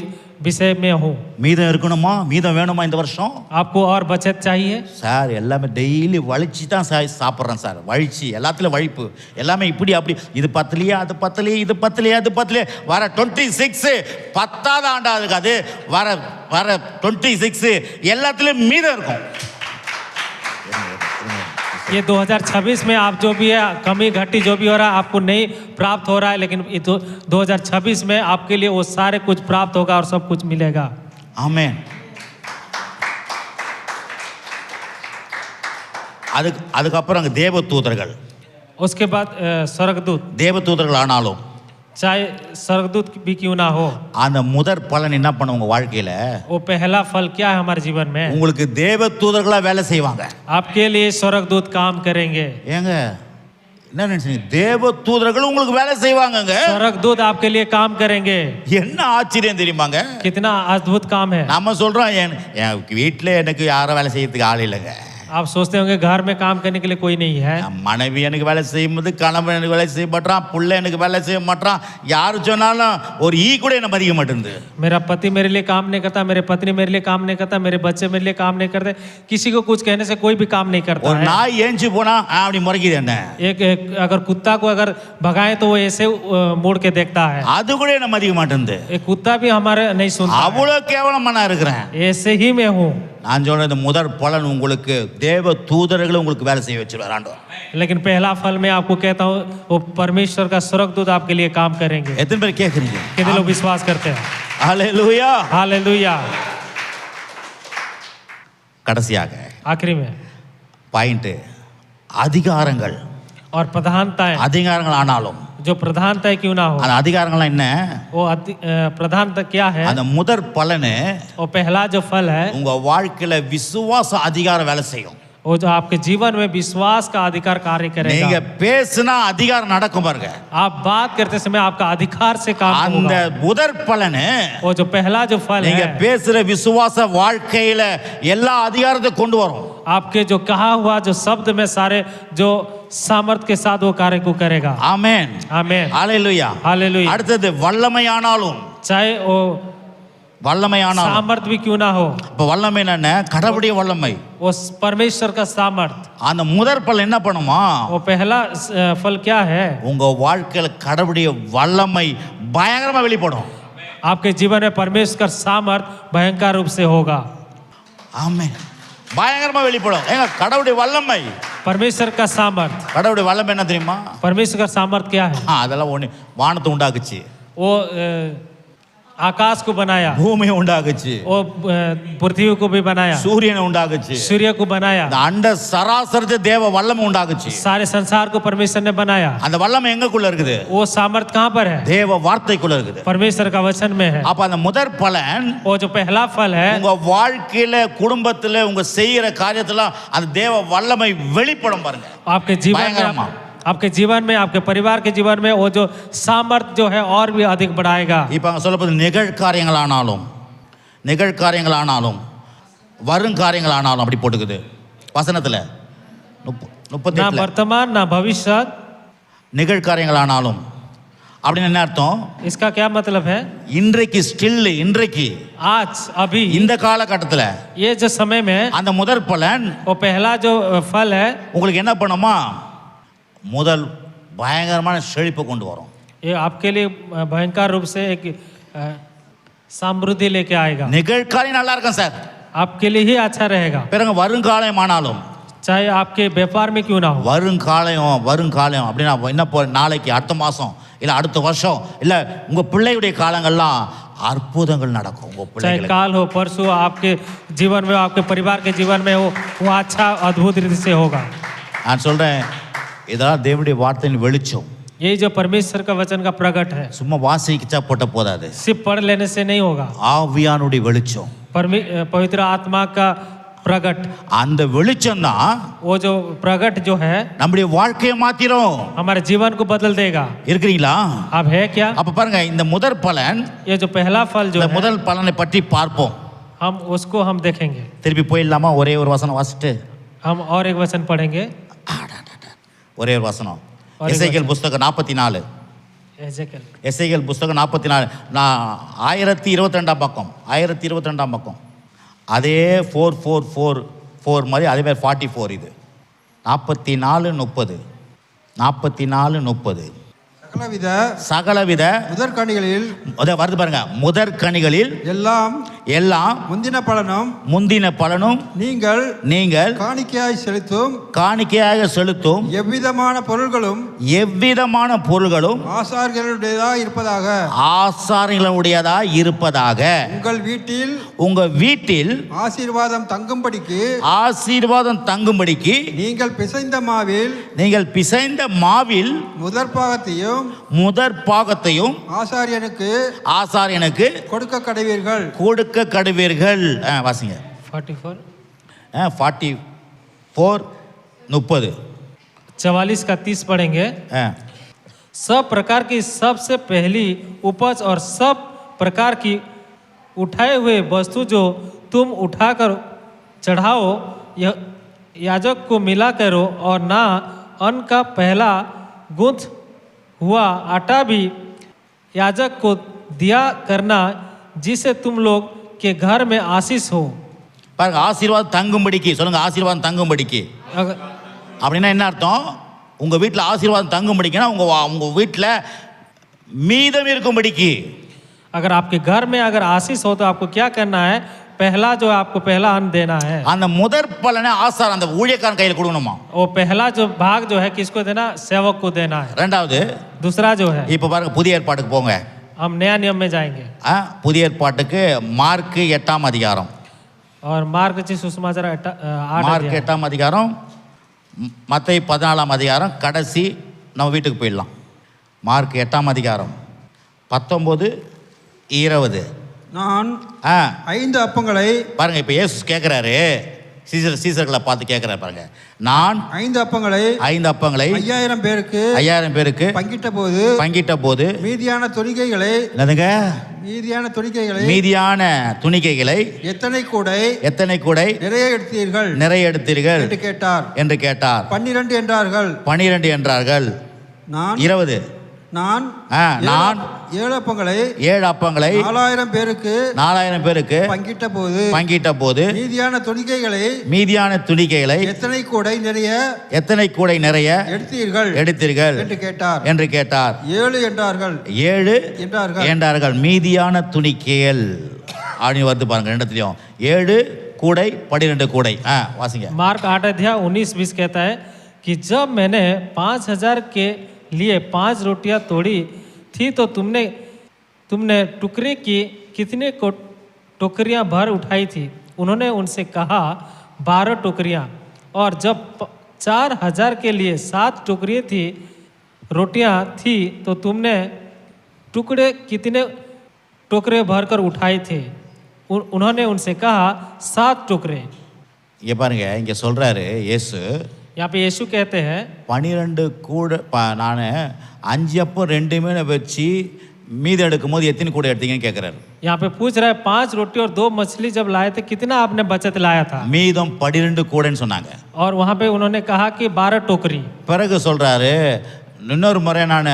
विषय में हूँ। மீதம் இருக்கணுமா, மீதம் வேணுமா இந்த வருஷம்? आपको और बचत चाहिए? சார் எல்லாமே டெய்லி வலிச்சு தான் சாப்பிட்றேன் சார், வழிச்சு எல்லாத்துலையும் வழிப்பு, எல்லாமே இப்படி அப்படி, இது பத்தலையே அது பத்தலையே, இது பத்தலையே அது பத்தலையே. வர 26 10வது ஆண்டா இருக்காது, வர 26 எல்லாத்துலேயும் மீதம் இருக்கும். ये 2026 में आप जो भी है कमी घटी जो भी हो रहा है आपको नहीं प्राप्त हो रहा है, लेकिन 2026 में आपके लिए वो सारे कुछ प्राप्त होगा और सब कुछ मिलेगा। ஆமென். அதுக்கப்புறம் அங்கே தேவதூதர்கள், उसके बाद स्वर्गदूत, தேவதூதர்கள் ஆனாலும், चाहे स्वर्गदूत भी क्यों ना हो। அந்த முதற் பலன் என்ன பண்ணும் உங்க வாழ்க்கையில? वो पहला फल क्या है हमारे जीवन में? உங்களுக்கு தேவ தூதர்களா வேலை செய்வாங்க. आपके लिए स्वर्गदूत काम करेंगे। ஏங்க என்ன நினைச்சீங்க? தேவ தூதர்கள் உங்களுக்கு வேலை செய்வாங்கங்க. स्वर्गदूत आपके लिए काम करेंगे। என்ன ஆச்சரியம் தெரியுமாங்க? कितना अद्भुत काम है। நம்ம சொல்றோம் என் வீட்டுல எனக்கு யாரும் வேலை செய்யறதுக்கு ஆள் இல்லைங்க. आप सोचते होंगे घर में काम करने के लिए कोई नहीं है। மனைவி எனக்கு வேலை செய்யும்போது கணவன் எனக்கு வேலை செய்ய மாட்டான், பிள்ளை எனக்கு வேலை செய்ய மாட்டான், யாரு சொன்னாலும் ஒரு ஈ கூட என்ன மதிக்க மாட்டேங்குது. मेरा पति मेरे लिए काम नहीं करता, मेरे पत्नी मेरे लिए काम नहीं करता, मेरे बच्चे मेरे लिए काम नहीं करते, किसी को कुछ कहने से कोई भी काम नहीं करता ஒரு है। நாய் ஏஞ்சி போனா அப்படி முறைக்குது என்ன? एक अगर कुत्ता को अगर भगाए तो वो ऐसे मुड़ के देखता है। அது கூட என்ன மதிக்க மாட்டேங்குது. एक कुत्ता भी हमारे नहीं सुनता। அவ்வளவு கேவலமா நான் இருக்கிறேன். ऐसे ही मैं हूँ। நான் சொல்றது முதற் பலன் உங்களுக்கு தேவ தூதர்கள் உங்களுக்கு வேலை செய்ய வச்சிருவார் ஆண்டவர். लेकिन पहला फल मैं आपको कहता हूँ वो परमेश्वर का स्वर्गदूत आपके लिए काम करेंगे। எத்தனை பேர் கேக்குறீங்க? कितने लोग विश्वास करते हैं? ஹalleluya. हालेलुया। கடைசியாக आखिरी में பாயிண்ட் அதிகாரங்கள். और प्रधानताएं, அதிகாரங்கள் ஆனாலும் जो प्रधानताएं क्यों ना हो। அந்த அதிகாரங்கள்லாம் என்ன? वो प्रधानता क्या है? அந்த முதற் பலனு वो पहला जो फल है உங்க வாழ்க்கையில விசுவாச அதிகாரம் வேலை செய்யும். वो जो आपके जीवन में विश्वास का अधिकार कार्य நீங்க करेगा। பேசினா அதிகாரம் நடக்கும் பாருங்க. आप बात करते समय आपका अधिकार से काम அந்த होगा। முதற் பலனு वो जो पहला जो फल நீங்க है பேசுற விசுவாச வாழ்க்கையில எல்லா அதிகாரத்தையும் கொண்டு வரும். आपके जो कहा हुआ जो शब्द में सारे जो सामर्थ के साथ वो कार्य को करेगा। ஆமென். आमीन। ஹalleluya. हालेलुया। அடுத்தது வல்லமையானாலும். चाहे वो வல்லமையானாலும். सामर्थ भी क्यों ना हो। இப்ப வல்லமை என்ன? கடவுளுடைய வல்லமை. वो परमेश्वर का सामर्थ। அந்த முதற் பலன் என்ன பண்ணுமா? वो पहला फल क्या है? உங்க வாழ்க்கையில கடவுளுடைய வல்லமை பயங்கரமா வெளிப்படும். आपके जीवन में परमेश्वर का सामर्थ भयंकर रूप से होगा। ஆமென். பயங்கரமா வெளிப்படும். ஏங்க கடவுளுடைய வல்லமை. परमेश्वर का सामर्थ। கடவுளுடைய வல்லமை என்ன தெரியுமா? परमेश्वर का सामर्थ क्या है? அதெல்லாம் ஒண்ணு வானத்தை உண்டாக்குச்சு, वो आकाश को बनाया, பூமியை உண்டாக்குச்சு, वो पृथ्वी को भी बनाया, சூரியனை உண்டாக்குச்சு, सूर्य को बनाया, இந்த அண்ட சராசரத்தை தேவ வல்லமை உண்டாக்குச்சு. सारे संसार को परमेश्वर ने बनाया। அந்த வல்லமை எங்கக்குள்ள இருக்குது? वो सामर्थ कहाँ पर है? தேவ வார்த்தைக்குள்ள இருக்குது. परमेश्वर का वचन में है। அப்ப அந்த முதற் பலன் वो जो पहला फल है உங்க வாழ்க்கையில குடும்பத்துல உங்க செய்யற காரியத்துல அந்த தேவ வல்லமை வெளிப்படும் பாருங்க. आपके जीवन பயங்கரமா. में आपके जीवन में आपके परिवार के जीवन में वो जो सामर्थ जो है और भी अधिक बढ़ाएगा। இப்ப அங்க சொல்லப்படுது நிகழ்காரியங்களானாலும் வருங்காரியங்களானாலும் அப்படி போட்டுக்குது வசனத்துல ना 38 वर्तमान ना भविष्य। நிகழ்காரியங்களானாலும் அப்படின்னு என்ன அர்த்தம்? इसका क्या मतलब है? இன்றைக்கு ஸ்டில் இன்றைக்கு आज अभी இந்த காலகட்டத்துல ये जो समय में அந்த முதற் பலன் वो पहला जो फल है உங்களுக்கு என்ன பண்ணுமா? முதல் பயங்கரமான செழிப்பை கொண்டு வரும். ये आपके लिए भयंकर रूप से एक समृद्धि लेके आएगा। நிகழ்காலம் நல்லா இருக்கும் சார், आपके लिए ही अच्छा रहेगा। பிறகு வருங்காலம் ஆனாலும் चाहे आपके व्यापार में क्यों ना हो। வருங்காலம் அப்படின்னா என்ன நாளைக்கு அடுத்த மாசம் இல்ல அடுத்த வருஷம் இல்ல உங்க பிள்ளையுடைய காலங்கள்லாம் அற்புதங்கள் நடக்கும். உங்க चाहे பிள்ளைகளுக்கு काल हो परसों आपके जीवन में आपके परिवार के जीवन में हो वो अच्छा अद्भुत रीति से होगा। நான் சொல்றேன் இதெல்லாம் தேவனுடைய வார்த்தையின் வெளிச்சம். यही जो परमेश्वर का वचन का प्रकट है சும்மா வாசிக்கிச்சா போட்ட போதாது. सिर्फ पढ़ लेने से नहीं होगा। ஆவியானுடைய வெளிச்சம், पवित्र आत्मा का प्रकट, அந்த வெளிச்சம் தான் वो जो प्रकट जो है நம்முடைய வாழ்க்கையை மாத்திரும். हमारे जीवन को बदल देगा। இருக்கிறீங்களா? अब है क्या? அப்ப பாருங்க இந்த முதற் பலன், ये जो पहला फल जो இந்த है முதல் பலனை பற்றி பார்ப்போம். हम उसको हम देखेंगे। திருப்பி போயிடலாமா? ஒரே ஒரு வசனம் வாசிட்டு हम और एक वचन पढ़ेंगे। ஒரே ஒரு வசனம் எசேக்கியேல் புஸ்தகம் 44. எசேக்கியேல் புஸ்தகம் 44 நான் 1022 பக்கம் 1022 பக்கம் அதே 4 மாதிரி அதே மாதிரி 44 இது 44:30 சகலவித முதற்கனிகளில் வருது பாருங்க. முதற்கனிகளில் எல்லாம் முந்தின பலனும் நீங்கள் காணிக்கையாக செலுத்தும் எவ்விதமான பொருள்களும் ஆசாரியர்களுடையதா இருப்பதாக உங்கள் உங்க வீட்டில் ஆசீர்வாதம் தங்கும்படிக்கு ஆசீர்வாதம் தங்கும்படிக்கு நீங்கள் பிசைந்த மாவில் முதற் பாகத்தையும் ஆசாரியனுக்கு கொடுக்க கடுவீர்கள். வாசிங்க. 44 30 44 का 30 पढ़ेंगे। सब प्रकार की सबसे पहली उपज और सब प्रकार की उठाए हुए वस्तु जो तुम उठाकर चढ़ाओ याजक को मिला करो, और ना अन्न का पहला गूंथ हुआ आटा भी याजक को दिया करना, जिसे तुम लोग के घर में आशीष हो। பாருங்க, ஆசீர்வாதம் தங்கும்படிக்கு சொல்லுங்க. ஆசீர்வாதம் தங்கும்படிக்கு அப்படின்னா என்ன அர்த்தம்? உங்க வீட்டில் ஆசீர்வாதம் தங்கும்படிக்குன்னா உங்க வீட்டில் மீதம் இருக்கும்படிக்கு. अगर आपके घर में अगर आशीष हो तो आपको क्या करना है? पहला जो आपको पहला अन्न देना है। அந்த முதற் பலனை ஆசார் அந்த ஊழியக்காரன் கையில் கொடுக்கணுமா? वो पहला जो भाग जो है किसको देना? सेवक को देना है। ரெண்டாவது दूसरा जो है, இப்போ பாருங்க, புதிய ஏற்பாட்டுக்கு போங்க. हम नया नियम में जाएंगे। புதிய ஏற்பாட்டுக்கு மார்க் 8ஆம் அதிகாரம். और मार्क जी सुसमाचार 8ஆம் அதிகாரம், மத்தேயு 14ஆம் அதிகாரம், கடைசி நம்ம வீட்டுக்கு போயிடலாம். மார்க் 8ஆம் அதிகாரம் 19 20. நான் 5 அப்பங்களை பாருங்க. இப்போ இயேசு கேட்குறாரு, சீசர்களை பார்த்து கேட்குறாரு பாருங்க. நான் 5 அப்பங்களை 5000 பேருக்கு பங்கிட்ட போது மீதியான துணிக்கைகளை எத்தனை கூடை நிறைய எடுத்தீர்கள் என்று கேட்டார். 12 என்றார்கள். நான் 20. நான் 7 அப்பங்களை 4000 பேருக்கு பங்கிட்ட போது மீதியான துணிக்கைகளை எத்தனை கூடை நிறைய எடுத்தீர்கள் என்று கேட்டார். 7 என்றார்கள். மீதியான துணிக்கைகள் அப்படின்னு வருது பாருங்க. ரெண்டுத்திலையும் 7 கூடை 12 கூடை. வாசிங்க. मार्क 8:19-20 कहता है कि जब मैंने 5000 के लिए 5 रोटियां तोड़ी थी तो तुमने टुकड़े की कितने टोकरियां भर उठाई थी? उन्होंने उनसे कहा 12 टोकरियां। और जब 4000 के लिए 7 रोटियां थी तो तुमने टुकड़े कितने टोकरे भरकर उठाए थे? उन्होंने उनसे कहा 7 टोकरे। ये பாருங்க, இங்க சொல்றாரு இயேசு, यहाँ पे यीशु कहते हैं 12 கூட நான் 5 அப்பம் 2 மீனை வச்சு மீதி எடுக்கும் போது எத்தனை கூட எடுத்தீங்கன்னு கேட்குறாரு. यहाँ पे पूछ रहा है 5 रोटी और 2 मछली जब लाए थे कितना आपने बचत लाया था? மீதம் 12 கூடைன்னு சொன்னாங்க. और वहाँ पे उन्होंने कहा कि 12 टोकरी। பிறகு சொல்றாரு, இன்னொரு முறை நான்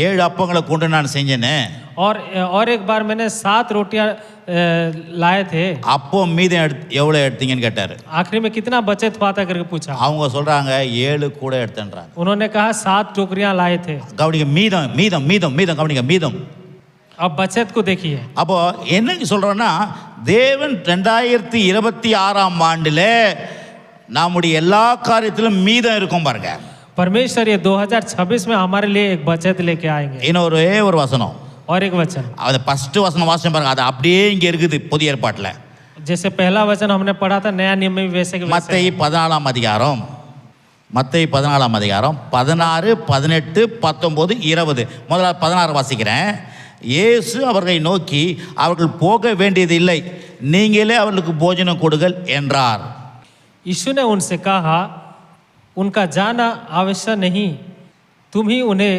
7 அப்பங்களை கொண்டு நான் செஞ்சேன்னு, और एक बार मैंने 7 रोटियां लाए थे, அப்போ மீதம் எவ்வளோ எடுத்தீங்கன்னு கேட்டாரு. आखिरी में कितना बचत हुआ था करके पूछा. அவங்க சொல்றாங்க 7 கூட எடுத்தேன்றாங்க. उन्होंने कहा 7 टोकरियां लाए थे. கவனிங்க, மீதம் கவனிங்க, மீதம். अब बचत को देखिए. அப்போ என்ன சொல்றோம்னா, தேவன் 2026ஆம் ஆண்டுல நம்முடைய எல்லா காரியத்திலும் மீதம் இருக்கும் பாருங்க. परमेश्वर ये 2026 में हमारे लिए एक बचत लेके आएंगे. இன்னொரு வசனம், और एक वचन, அது ஃபர்ஸ்ட் வசனம் வாசிச்சோம் பாருங்க, அது அப்படியே இங்க இருக்குது புதிய ஏற்பாட்டுல. जैसे पहला वचन हमने पढ़ा था नया नियम में वैसे के वैसे. மத்தேயு 14ஆம் அதிகாரம் 16 18 19 20. முதல்ல 16 வாசிக்கிறேன். இயேசு அவர்களை நோக்கி, அவர்கள் போக வேண்டியதில்லை, நீங்களே அவர்களுக்கு போஜனம் கொடுங்கள் என்றார். यीशु ने उनसे कहा, उनका जाना आवश्यक नहीं, तुम ही उन्हें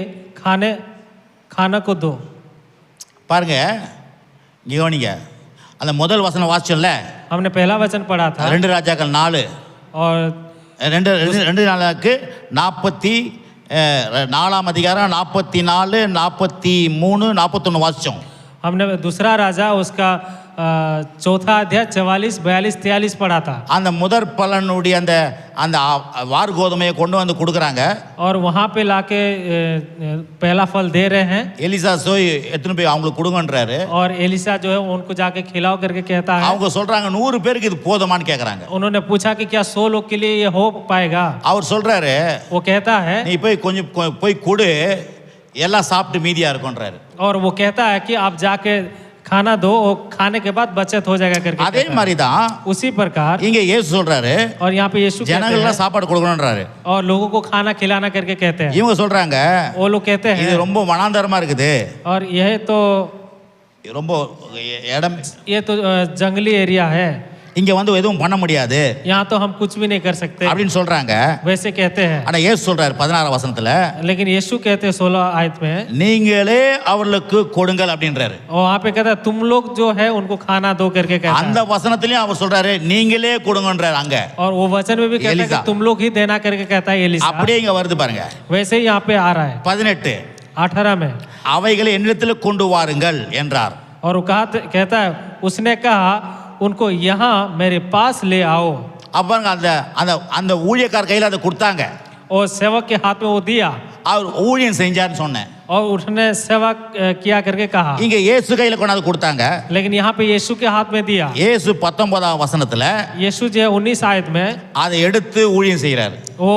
खाना को दो. பாருங்க, இங்க கவனிங்க, அந்த முதல் வசனம் வாசிச்சோம்ல, हमने पहला वचन पढ़ा था 2 ராஜாக்கள் 4 और 2 நாளாக்கு 44ஆம் அதிகாரம் 44 43 41 வாசிச்சோம். हमने दूसरा राजा उसका चौथा अध्याय 44 42 43 पढ़ा था. அந்த முதற் பலனுடைய அந்த வார் கோதுமையை கொண்டு வந்து கொடுக்குறாங்க. और वहाँ पे लाके पहला फल दे रहे हैं. எலிசா போய் எத்தனை போய் அவங்களுக்கு கொடுங்கன்றாரு. और एलिसा जो है उनको जाके खिलाओ करके कहता है. அவங்க சொல்றாங்க 100 பேருக்கு இது போதுமான்னு கேக்குறாங்க. उन्होंने पूछा कि क्या 100 लोग के लिए ये हो पाएगा? அவர் சொல்றாரு, वो कहता है நீ போய் கொஞ்சம் போய் கொடு, எல்லாம் சாப்பிட்டு மீதியா இருக்கும்ன்றாரு. और वो कहता है कि आप जाके खाना दो और खाने के बाद बचत हो जाएगा करके அதே कहता है। மாதிரி தான் उसी प्रकार இங்க இயேசு சொல்றாரு और यहाँ पे यीशु कहते ஜனங்களுக்கு हैं சாப்பாடு கொடுக்கணும்ன்றாரு. और लोगों को खाना खिलाना करके कहते हैं। இவங்க சொல்றாங்க वो लोग कहते இது हैं ரொம்ப வனாந்தரமா இருக்குது, और यह तो ரொம்ப இடம், ये तो जंगली एरिया है, இங்க வந்து எதுவும் பண்ண முடியாது यहाँ तो हम कुछ भी नहीं कर सकते அப்படின்னு சொல்றாங்க. वैसे कहते हैं। ஆனா இயேசு சொல்றாரு 16 வசனத்துல, लेकिन यीशु कहते हैं 16 आयत में, நீங்களே அவர்களுக்கு கொடுங்கள் அப்படின்றாரு. और वहाँ पे कहता है तुम लोग जो है उनको खाना दो करके कहता அந்த है। वசனத்திலயும் அவர் சொல்றாரு நீங்களே கொடுங்கன்றாரு. அங்க और वो वचन में भी कहता है एलिसा। कि तुम लोग ही देना करके कहता है एलिसा। அப்படியே இங்க வருது பாருங்க. वैसे ही यहाँ पे आ रहा है 18 18 में, அவைகளை என்னிடத்தில் கொண்டு வாருங்கள் என்றார். और वो कहता है उसने कहा उनको यहाँ मेरे पास ले आओ। அப்புறம் அந்த அந்த அந்த ஊழியக்கார கையில அதை கொடுத்தாங்க. और सेवक के हाथ में वो दिया அவர் ஊழியம் செஞ்சார்னு சொன்னேன். और उसने सेवा किया करके कहा। இங்க இயேசு கையில கொண்டாந்து கொடுத்தாங்க. लेकिन यहाँ पे यीशु के हाथ में दिया। இயேசு 19 வசனத்துல यीशु जो है 19 आयत में அதை எடுத்து ஊழியம் செய்கிறார். वो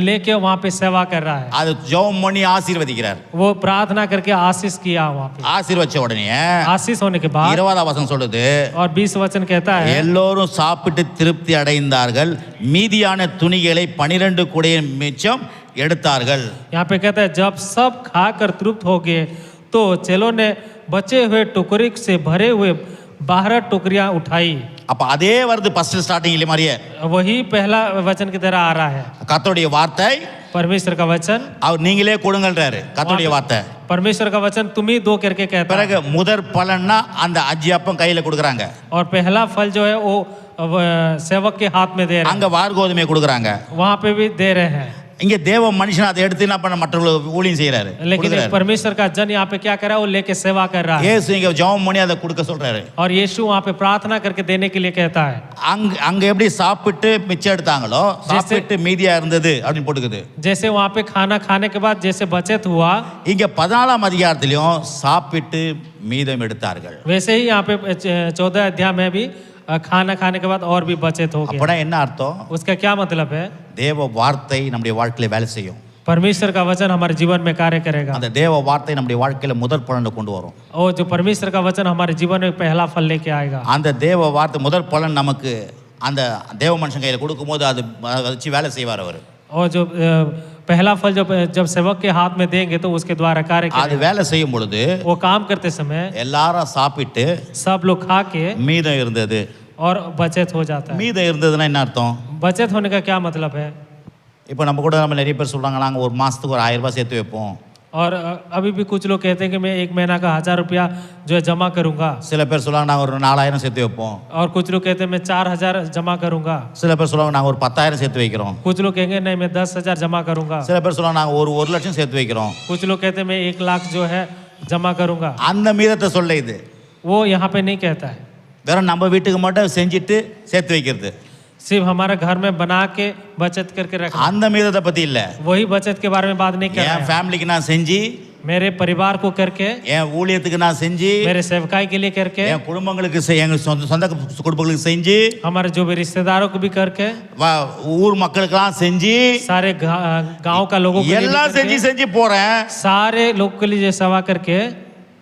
लेके वहाँ पे सेवा कर रहा है, அது ஜெபம் பண்ணி ஆசீர்வதிக்கிறார். वो प्रार्थना करके आशीष किया वहाँ पे। ஆசீர்வச்ச உடனே आशीष होने के बाद 20 வசனம் சொல்லுது, और 20 वचन कहता है எல்லோரும் சாப்பிட்டு திருப்தி அடைந்தார்கள், மீதியான துணிகளை 12 கூடைய மிச்சம் எடுத்தார்கள். यहाँ पे कहता है जब सब खाकर तृप्त हो गए तो चेलों ने बचे हुए टोकरी से भरे हुए 12 टोकरियां उठाई। அப்ப அதே வருது ஃபர்ஸ்ட் ஸ்டார்டிங்ல மாதிரியே. वही पहला वचन की तरह आ रहा है। கர்த்தருடைய வார்த்தை परमेश्वर का वचन, அவர் நீங்களே கொடுங்கன்றாரு. கர்த்தருடைய வார்த்தை. परमेश्वर का वचन तुम ही दो करके कहता है। பிறகு முதற் பலன்னா அந்த 5 அப்பம் கையில கொடுக்குறாங்க. और पहला फल जो है वो सेवक के हाथ में दे रहे அங்க வார்கோதுமை கொடுக்குறாங்க. हैं, वहाँ पे भी दे रहे हैं। இங்க தேவ மனுஷன் அதை எடுத்து என்ன பண்ண மற்றவங்களுக்கு ஊழியம் செய்யறாரு. लेकिन एक परमेश्वर का जन यहाँ पे क्या कर रहा है, वो लेके सेवा कर रहा है। இயேசு இங்க ஜெபம் பண்ணி அதை கொடுக்க சொல்றாரு. और यीशु वहाँ पे प्रार्थना करके देने के लिए कहता है। அங்க எப்படி சாப்பிட்டு மிச்சம் எடுத்தாங்களோ, சாப்பிட்டு மீதியா இருந்தது அப்படின்னு போட்டுக்குது. जैसे वहाँ पे खाना खाने के बाद जैसे बचत हुआ, இங்க 14 அதிகாரத்திலயும் சாப்பிட்டு மீதம் எடுத்தார்கள். वैसे ही यहाँ पे 14 अध्याय में भी खाना खाने के बाद और भी बचत हो गया। அப்பனா என்ன அர்த்தம்? उसका क्या मतलब है? தேவ வார்த்தை நம்முடைய வாழ்க்கையில வேலை செய்யும். परमेश्वर का वचन हमारे जीवन में कार्य करेगा। அந்த தேவ வார்த்தை நம்முடைய வாழ்க்கையில முதற் பலனை கொண்டு வரும். और जो परमेश्वर का वचन हमारे जीवन में पहला फल लेके आएगा। அந்த தேவ வார்த்தை முதற் பலன் நமக்கு அந்த தேவ மனுஷன் கையில கொடுக்கும்போது அது வச்சு வேலை செய்வார் அவர். और जो पहला फल जब सेवक के हाथ में देंगे तो उसके द्वारा कार्य அது करेगा। வேலை செய்யும் பொழுது वो काम करते समय எல்லாரும் சாப்பிட்டு सब लोग खा के மீதம் இருந்தது. और बचत हो जाता है। மீதம் இருந்ததுன்னா என்ன அர்த்தம்? बचत होने का क्या मतलब है? இப்போ நம்ம கூட நம்ம நிறைய பேர் சொல்றாங்க நாங்கள் ஒரு மாதத்துக்கு ஒரு 1000 ரூபாய் சேர்த்து வைப்போம். और अभी भी कुछ लोग कहते हैं कि मैं 1 महीना का 1000 रुपया जो है जमा करूंगा। சில பேர் சொல்லுவாங்க நாங்கள் ஒரு 4000 சேர்த்து வைப்போம். और कुछ लोग कहते हैं मैं 4000 जमा करूंगा। சில பேர் சொல்லுவாங்க நாங்கள் ஒரு 10000 சேர்த்து வைக்கிறோம். कुछ लोग कहेंगे नहीं मैं 10,000 जमा करूंगा। சில பேர் சொல்லுவாங்க நாங்கள் ஒரு 1 லட்சம் சேர்த்து வைக்கிறோம். कुछ लोग कहते हैं मैं 1 लाख जो है जमा करूंगा। அந்த மீதத்தை சொல்ல இது वो यहाँ पे नहीं कहता है। வெறும் நம்ம வீட்டுக்கு மட்டும் செஞ்சுட்டு சேர்த்து வைக்கிறது. सिर्फ हमारा घर में बना के बचत करके रखना, அந்த மீதத்தை பத்தி இல்ல. वही बचत के बारे में बात नहीं कर रहा என் है। ஃபேமிலிக்கு நான் செஞ்சு, मेरे परिवार को करके, என் ஊழியத்துக்கு நான் செஞ்சு, मेरे सेवकाई के लिए करके, என் குடும்பங்களுக்கு எங்க சொந்த குடும்பங்களுக்கு செஞ்சு, हमारे जो भी रिश्तेदारों को भी करके, ஊர் மக்களுக்கெல்லாம் செஞ்சு, सारे गांव का लोगों के लिए भी எல்லாம் செஞ்சு करके, செஞ்சு போறேன். सारे लोग के लिए सेवा करके,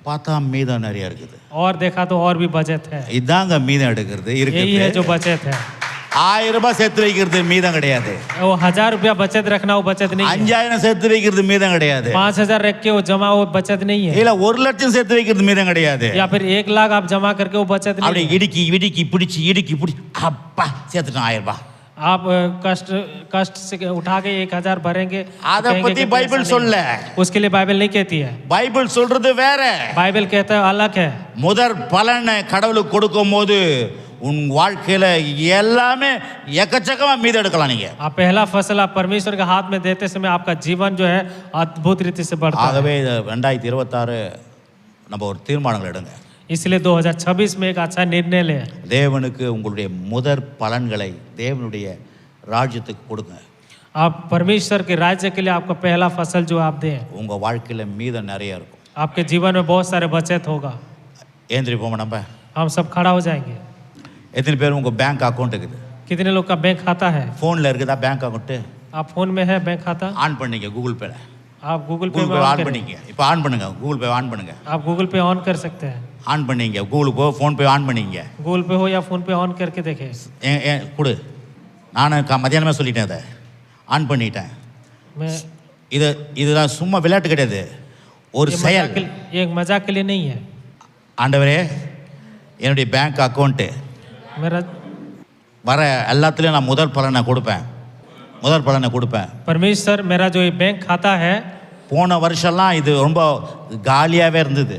பார்த்தா மீதம் நிறைய இருக்குது. और देखा तो और भी बचत है। இதாங்க மீதம் எடுக்கிறது यही है இருக்குது. जो बचत है। 1000 ரூபாய் சேர்த்து வைக்கிறது மீதம் கிடையாது. वो 1000 रुपया बचत रखना वो बचत नहीं है। 5000 சேர்த்து வைக்கிறது மீதம் கிடையாது. 5000 रख के वो जमा वो बचत नहीं है। இல்ல 1 லட்சம் சேர்த்து வைக்கிறது மீதம் கிடையாது. या फिर 1 लाख आप जमा करके वो बचत नहीं அப்படி है। இடுக்கி இடுக்கி பிடிச்சி இடுக்கி பிடிச்சி அப்பா சேர்த்துட்டோம் 1000 ரூபாய். आप कष्ट से उठा के 1000 भरेंगे, அத कहेंगे பத்தி कि பைபிள் ऐसा சொல்ல. नहीं। उसके लिए बाइबल नहीं कहती है। பைபிள் சொல்றது வேற. बाइबल कहता है अलग है। முதற் பலனை கடவுளுக்கு கொடுக்கும் போது உன் வாழ்க்கையில எல்லாமே எக்கச்சக்கமா மீதம் எடுக்கலாம் நீங்க. आप पहला फसल आप परमेश्वर के हाथ में देते समय आपका जीवन जो है अद्भुत रीति से बढ़ता है। ஆகவே 2026 நம்ம ஒரு தீர்மானங்கள் எடுங்க. इसलिए 2026 में एक अच्छा निर्णय ले। தேவனுக்கு உங்களுடைய முதற் பலன்களை தேவனுடைய ராஜ்யத்துக்கு கொடுங்க. आप परमेश्वर के राज्य के लिए आपका पहला फसल जो आप दें, உங்க வாழ்க்கையில மீதம் நிறைய இருக்கும். आपके जीवन में बहुत सारे बचत होगा। ஏந்திரிப்போம் நம்ம. हम सब खड़ा हो जाएंगे। எத்தனை பேர் உங்க பேங்க் அக்கௌண்ட் இருக்குது? कितने लोग का बैंक खाता है? ஃபோன்ல இருக்குதா பேங்க் அக்கௌண்ட்? आप फोन में है बैंक खाता? ஆன் பண்ணீங்க கூகுள் பேல. आप गूगल पे கூகுள் में பே ऑन ஆன் करें। பண்ணிக்க. இப்போ ஆன் பண்ணுங்க. கூகுள் பே ஆன் பண்ணுங்க. आप गूगल पे ऑन कर सकते हैं। ஆன் பண்ணீங்க, Google Pay phone pay on பண்ணீங்க. गूगल पे हो या फोन पे ऑन करके देखें. கொடு. நான் மத்தியானமே சொல்லிட்டேன், அதை ஆன் பண்ணிட்டேன். मैं இதுதான் சும்மா விளையாட்டு கிடையாது, ஒரு செயல். ये एक मजाक के लिए नहीं है. ஆண்டவரே என்னுடைய பேங்க் அக்கௌண்ட்டு मेरा வர எல்லாத்துலேயும் நான் முதல் பலனை கொடுப்பேன். परमेश्वर मेरा जो ये बैंक खाता है, போன வருஷம்லாம் இது ரொம்ப காலியாகவே இருந்தது,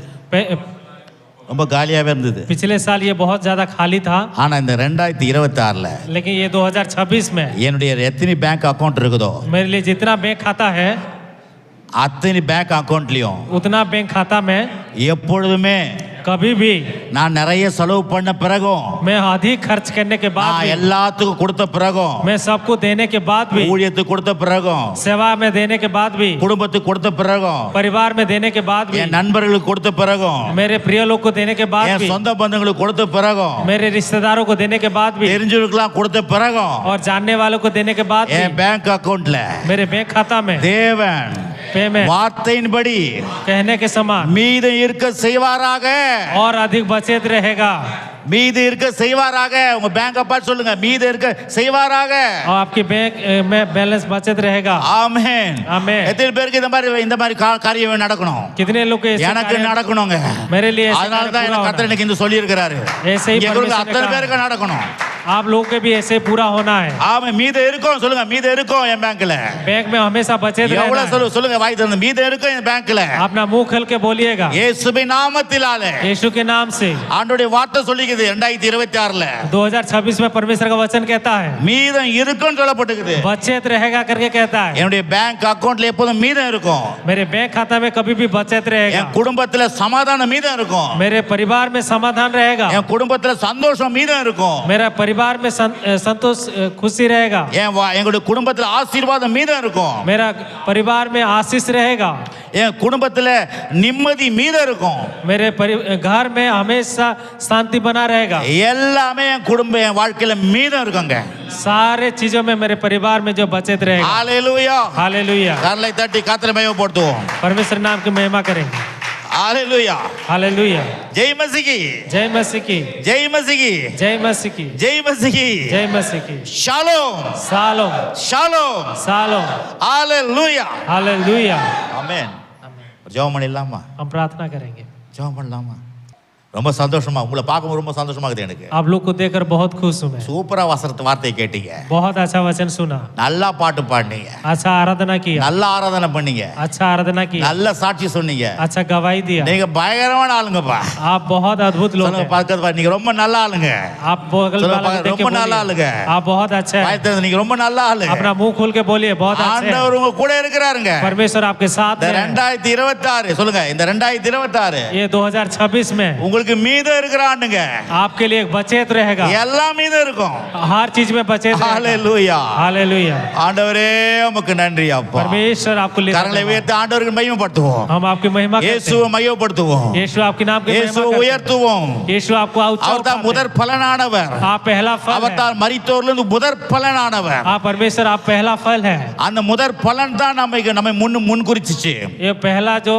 पिछले साल ये बहुत ज़्यादा खाली था. ஆனால் இந்த 2026 लेकिन ये 2026 में என்னுடைய எத்தனை பேங்க் அக்கௌண்ட் இருக்குதோ मेरे लिए जितना बैंक खाता है அத்தனை பேங்க் அக்கௌண்ட்லேயும் उतना बैंक खाता में எப்பொழுதுமே कभी भी நான் நிறைய செலவு பண்ண பிறகும், मैं अधिक खर्च करने के बाद நான் भी, எல்லாத்துக்கும் கொடுத்த பிறகும், मैं सबको देने के बाद भी, ஊழியத்துக்கு கொடுத்த பிறகும், सेवा में देने के बाद भी, குடும்பத்துக்கு கொடுத்த பிறகும், परिवार में देने के बाद भी, என் நண்பர்களுக்கு கொடுத்த பிறகும், मेरे प्रिय लोग को देने के बाद என் भी, சொந்த பந்தங்களுக்கு கொடுத்த பிறகும், मेरे रिश्तेदारों को देने के बाद भी, தெரிஞ்சவங்களுக்குலாம் கொடுத்த பிறகும், और जानने वालों को देने के बाद என் भी, பேங்க் அக்கௌண்ட்ல मेरे बैंक खाता में தேவன் पेमेंट வார்த்தையின்படி कहने के समान மீதம் இருக்க செய்வாராக, और अधिक बचत रहेगा. மீதி இருக்க செய்வாராக. உங்க பேங்க் அப்பா சொல்லுங்க, மீதி இருக்க செய்வாராக. और आपकी बैंक में बैलेंस बचत रहेगा. ஆமென். ஆமென். எத்தனை பேருக்கு இந்த மாதிரி காரியம் நடக்கணும்? कितने लोग को ऐसे எனக்கு कार्य- நடக்கணுங்க. मेरे लिए ऐसे அதனால कार्य தான் पूरा எனக்கு होना கர்த்தர் இன்னைக்கு இந்த சொல்லி இருக்காரு. ऐसे ही இங்க இருக்கிற परमेश्वर ने அத்தனை कहा பேருக்கு நடக்கணும். आप लोगों के भी ऐसे पूरा होना है. ஆமா, மீதி இருக்கும் சொல்லுங்க, மீதி இருக்கும் என் பேங்க்ல. बैंक में हमेशा बचत रहना எவ்வளவு है. சொல்லுங்க, வாய் திறந்து மீதி இருக்கும் என் பேங்க்ல. अपना मुंह खोल के बोलिएगा. இயேசுவின் நாமத்தினாலே यीशु के नाम से. ஆண்டவருடைய வார்த்தை சொல்லிக்குது 2026ல 2026 में परमेश्वर का वचन कहता है மீதம் இருக்குன்னு சொல்லப்பட்டிருக்குது. बचत रहेगा करके कहता है. என்னுடைய பேங்க் அக்கவுண்ட்ல எப்போதும் மீதம் இருக்கும். मेरे बैंक खाता में कभी भी बचत रहेगा. என் குடும்பத்துல சமாதானம் மீதம் இருக்கும். मेरे परिवार में समाधान रहेगा. என் குடும்பத்துல சந்தோஷம் மீதம் இருக்கும். मेरा परिवार में संतोष खुशी रहेगा. எங்களுடைய குடும்பத்துல ஆசீர்வாதம் மீதம் இருக்கும். मेरा परिवार में आशीष रहेगा. என் குடும்பத்துல நிம்மதி மீதம் இருக்கும். मेरे घर में हमेशा शांति बना रहेगा. எல்லாமே என் வாழ்க்கையில மீதம் இருக்குங்க. सारे चीजों में मेरे परिवार में जो बचत रहेगा. Hallelujah, hallelujah. கரலை தட்டி கர்த்தரை மகிமைப்படுத்துவோம். परमेश्वर नाम की महिमा करेंगे. Hallelujah, hallelujah. जय मसीह की, जय मसीह की, जय मसीह की, जय मसीह की, जय मसीह की, जय मसीह की. शालोम, शालोम, शालोम, शालोम. हालेलुया, हालेलुया. आमेन. ஜெபம் பண்ணிடலாமா? हम प्रार्थना करेंगे. ஜெபம் பண்ணலாமா? ரொம்ப சந்தோஷமா, உங்களை பார்க்கும்போது ரொம்ப சந்தோஷமா இருக்குது எனக்கு. आप लोग को देखकर बहुत खुश हूं मैं. சூப்பரா வார்த்தையை கேட்டீங்க. बहुत अच्छा वचन सुना. நல்லா பாட்டு பாடுனீங்க. अच्छा आराधना किया. நல்லா ஆராதனை பண்ணீங்க. अच्छा आराधना किया. நல்ல சாட்சி சொன்னீங்க. अच्छा गवाही दिया. நீங்க பயங்கரமான ஆளுங்கப்பா. आप बहुत अद्भुत लोग हैं. பக்கத்துல பாரு, நீங்க ரொம்ப நல்ல ஆளுங்க. आप बगल वाला को देख के ரொம்ப நல்ல ஆளுங்க. बोलिए आप बहुत अच्छे हैं. பயத்துல நீங்க ரொம்ப நல்ல ஆளு. अपना मुंह खोल के बोलिए बहुत अच्छे हैं. ஆண்டவர் உங்க கூட இருக்கிறாருங்க. परमेश्वर आपके साथ இந்த है. 2026 சொல்லுங்க, இந்த 2026 ये 2026 में உங்களுக்கு மீதம் இருக்கிற ஆண்டுங்க. आपके लिए एक बचत रहेगा. எல்லாம் மீதம் இருக்கும். हर चीज में बचत रहेगा. Hallelujah, hallelujah. ஆண்டவரே உமக்கு நன்றி அப்பா. परमेश्वर आपको ले கரங்களை உயர்த்தி ஆண்டவருக்கு மகிமைப்படுத்துவோம். हम आपकी महिमा करते இயேசுவை हैं. மகிமைப்படுத்துவோம். यीशु आपके नाम की महिमा இயேசுவை करते हैं. உயர்த்துவோம். यीशु आपको அவர் தான் முதற் பலனானவர். आप पहला फल அவர் है. தான் மரித்தோரிலிருந்து முதற் பலனானவர். आप परमेश्वर आप पहला फल है. அந்த முதற் பலன் தான் நம்மை முன் குறிச்சிச்சு. ये पहला जो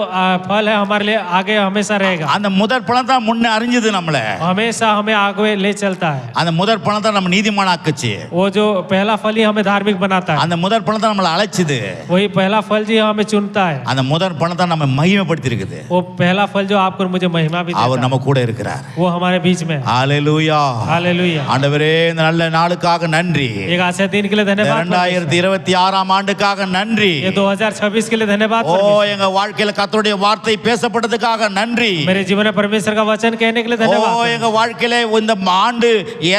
फल है हमारे लिए आगे हमेशा रहेगा. அந்த முதற் பலன் தான் முன்ன அறிஞ்சது நம்மள. हमेशा हमें आगे ले चलता है. அந்த முதற் பலன் தான் நம்ம நீதிமானாக்குச்சு. वो जो पहला फल ही हमें धार्मिक बनाता है. அந்த முதற் பலன் தான் நம்மள அழைச்சது. वही पहला फल जी हमें चुनता है. அந்த முதற் பலன் தான் நம்ம மகிமைப்படுத்தி இருக்குது. वो पहला फल जो आपको मुझे महिमा भी देता அவர் है. நம்ம கூட இருக்கிறார். वो हमारे बीच में है. ஹalleluya, हालेलुया. ஆண்டவரே இந்த நல்ல நாளுக்காக நன்றி. एक अच्छे दिन के लिए धन्यवाद. 2026 ஆண்டுக்காக நன்றி. ये 2026 के लिए धन्यवाद. ஓ எங்க வாழ்க்கையில கர்த்தருடைய வார்த்தை பேசப்பட்டதுக்காக நன்றி. मेरे जीवन में परमेश्वर का वचन कहने के लिए ஓ धन्यवाद. எங்க வாழ்க்கையில இந்த ஆண்டு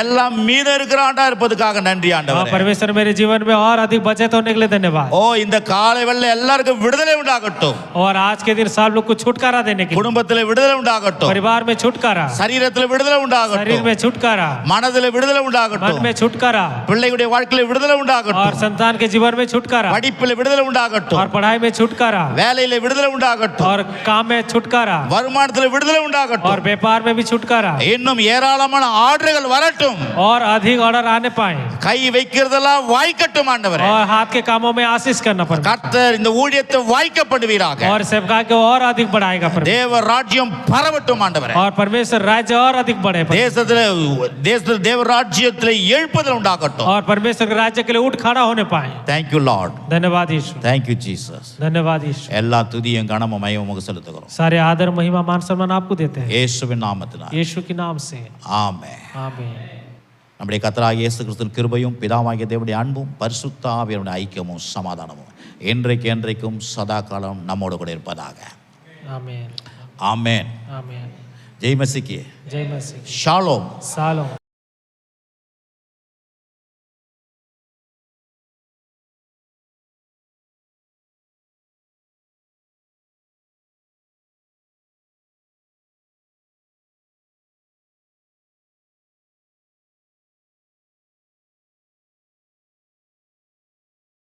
எல்லாம் மீதம் இருக்கிற ஆண்டா இருப்பதுக்காக நன்றி ஆண்டவரே. परमेश्वर मेरे जीवन में और अधिक बचत होने के लिए धन्यवाद. ஓ இந்த காலை வேளையில எல்லாருக்கும் விடுதலை உண்டாகட்டும். और आज के दिन सब लोग को छुटकारा देने के लिए. குடும்பத்துல விடுதலை உண்டாகட்டும். परिवार में छुटकारा. சரீரத்துல விடுதலை शरीर உண்டாகட்டும். में छुटकारा. மனதில விடுதலை मन உண்டாகட்டும். में छुटकारा. பிள்ளைகளுடைய வாழ்க்கையில விடுதலை और உண்டாகட்டும். संतान के जीवन में छुटकारा. படிப்பில விடுதலை और உண்டாகட்டும். पढ़ाई में छुटकारा. வேலையில விடுதலை உண்டாகட்டும். और काम में छुटकारा. வருமானத்துல விடுதலை உண்டாகட்டும். और व्यापार में भी छुटकारा இன்னும் ஏராளமான ஆர்டர்கள் வரட்டும். और अधिक ऑर्डर आने पाए கை வைக்கிறதெல்லாம் வாய்க்கட்டும் ஆண்டவரே. और हाथ के कामों में आशीष करना पड़े கர்த்தர் இந்த ஊழியத்தை வாய்க்கப்படுவீராக. और सेवका को और अधिक बढ़ाएगा தேவ ராஜ்யம் பரவட்டும் ஆண்டவரே. और परमेश्वर राज्य और अधिक बढ़े தேசத்துல தேவ ராஜ்யத்திலே எழுப்புதல் உண்டாகட்டும். और परमेश्वर के राज्य के लिए उठ खड़ा होने पाए. Thank you Lord. धन्यवाद यीशु. Thank you Jesus. धन्यवाद यीशु. எல்லா துதியும் கனமும் மகிமையும் உமக்கு செலுத்துகிறோம். सारे आदर महिमा मान सम्मान आपको देते हैं இயேசுவின் நாமத்தினால. यीशु के नाम से ஆமென். आमीन. நம்முடைய கர்த்தராகிய இயேசு கிறிஸ்துவின் கிருபையும் பிதாவாகிய தேவனுடைய அன்பும் பரிசுத்த ஆவியானவருடைய ஐக்கியமும் சமாதானமும் என்றைக்கும் சதா காலம் நம்மோடு கூட இருப்பதாக. आमीन. ஆமென். आमीन. ஜெய் மசீஹ். जय मसीह. ஷாலோம். सालों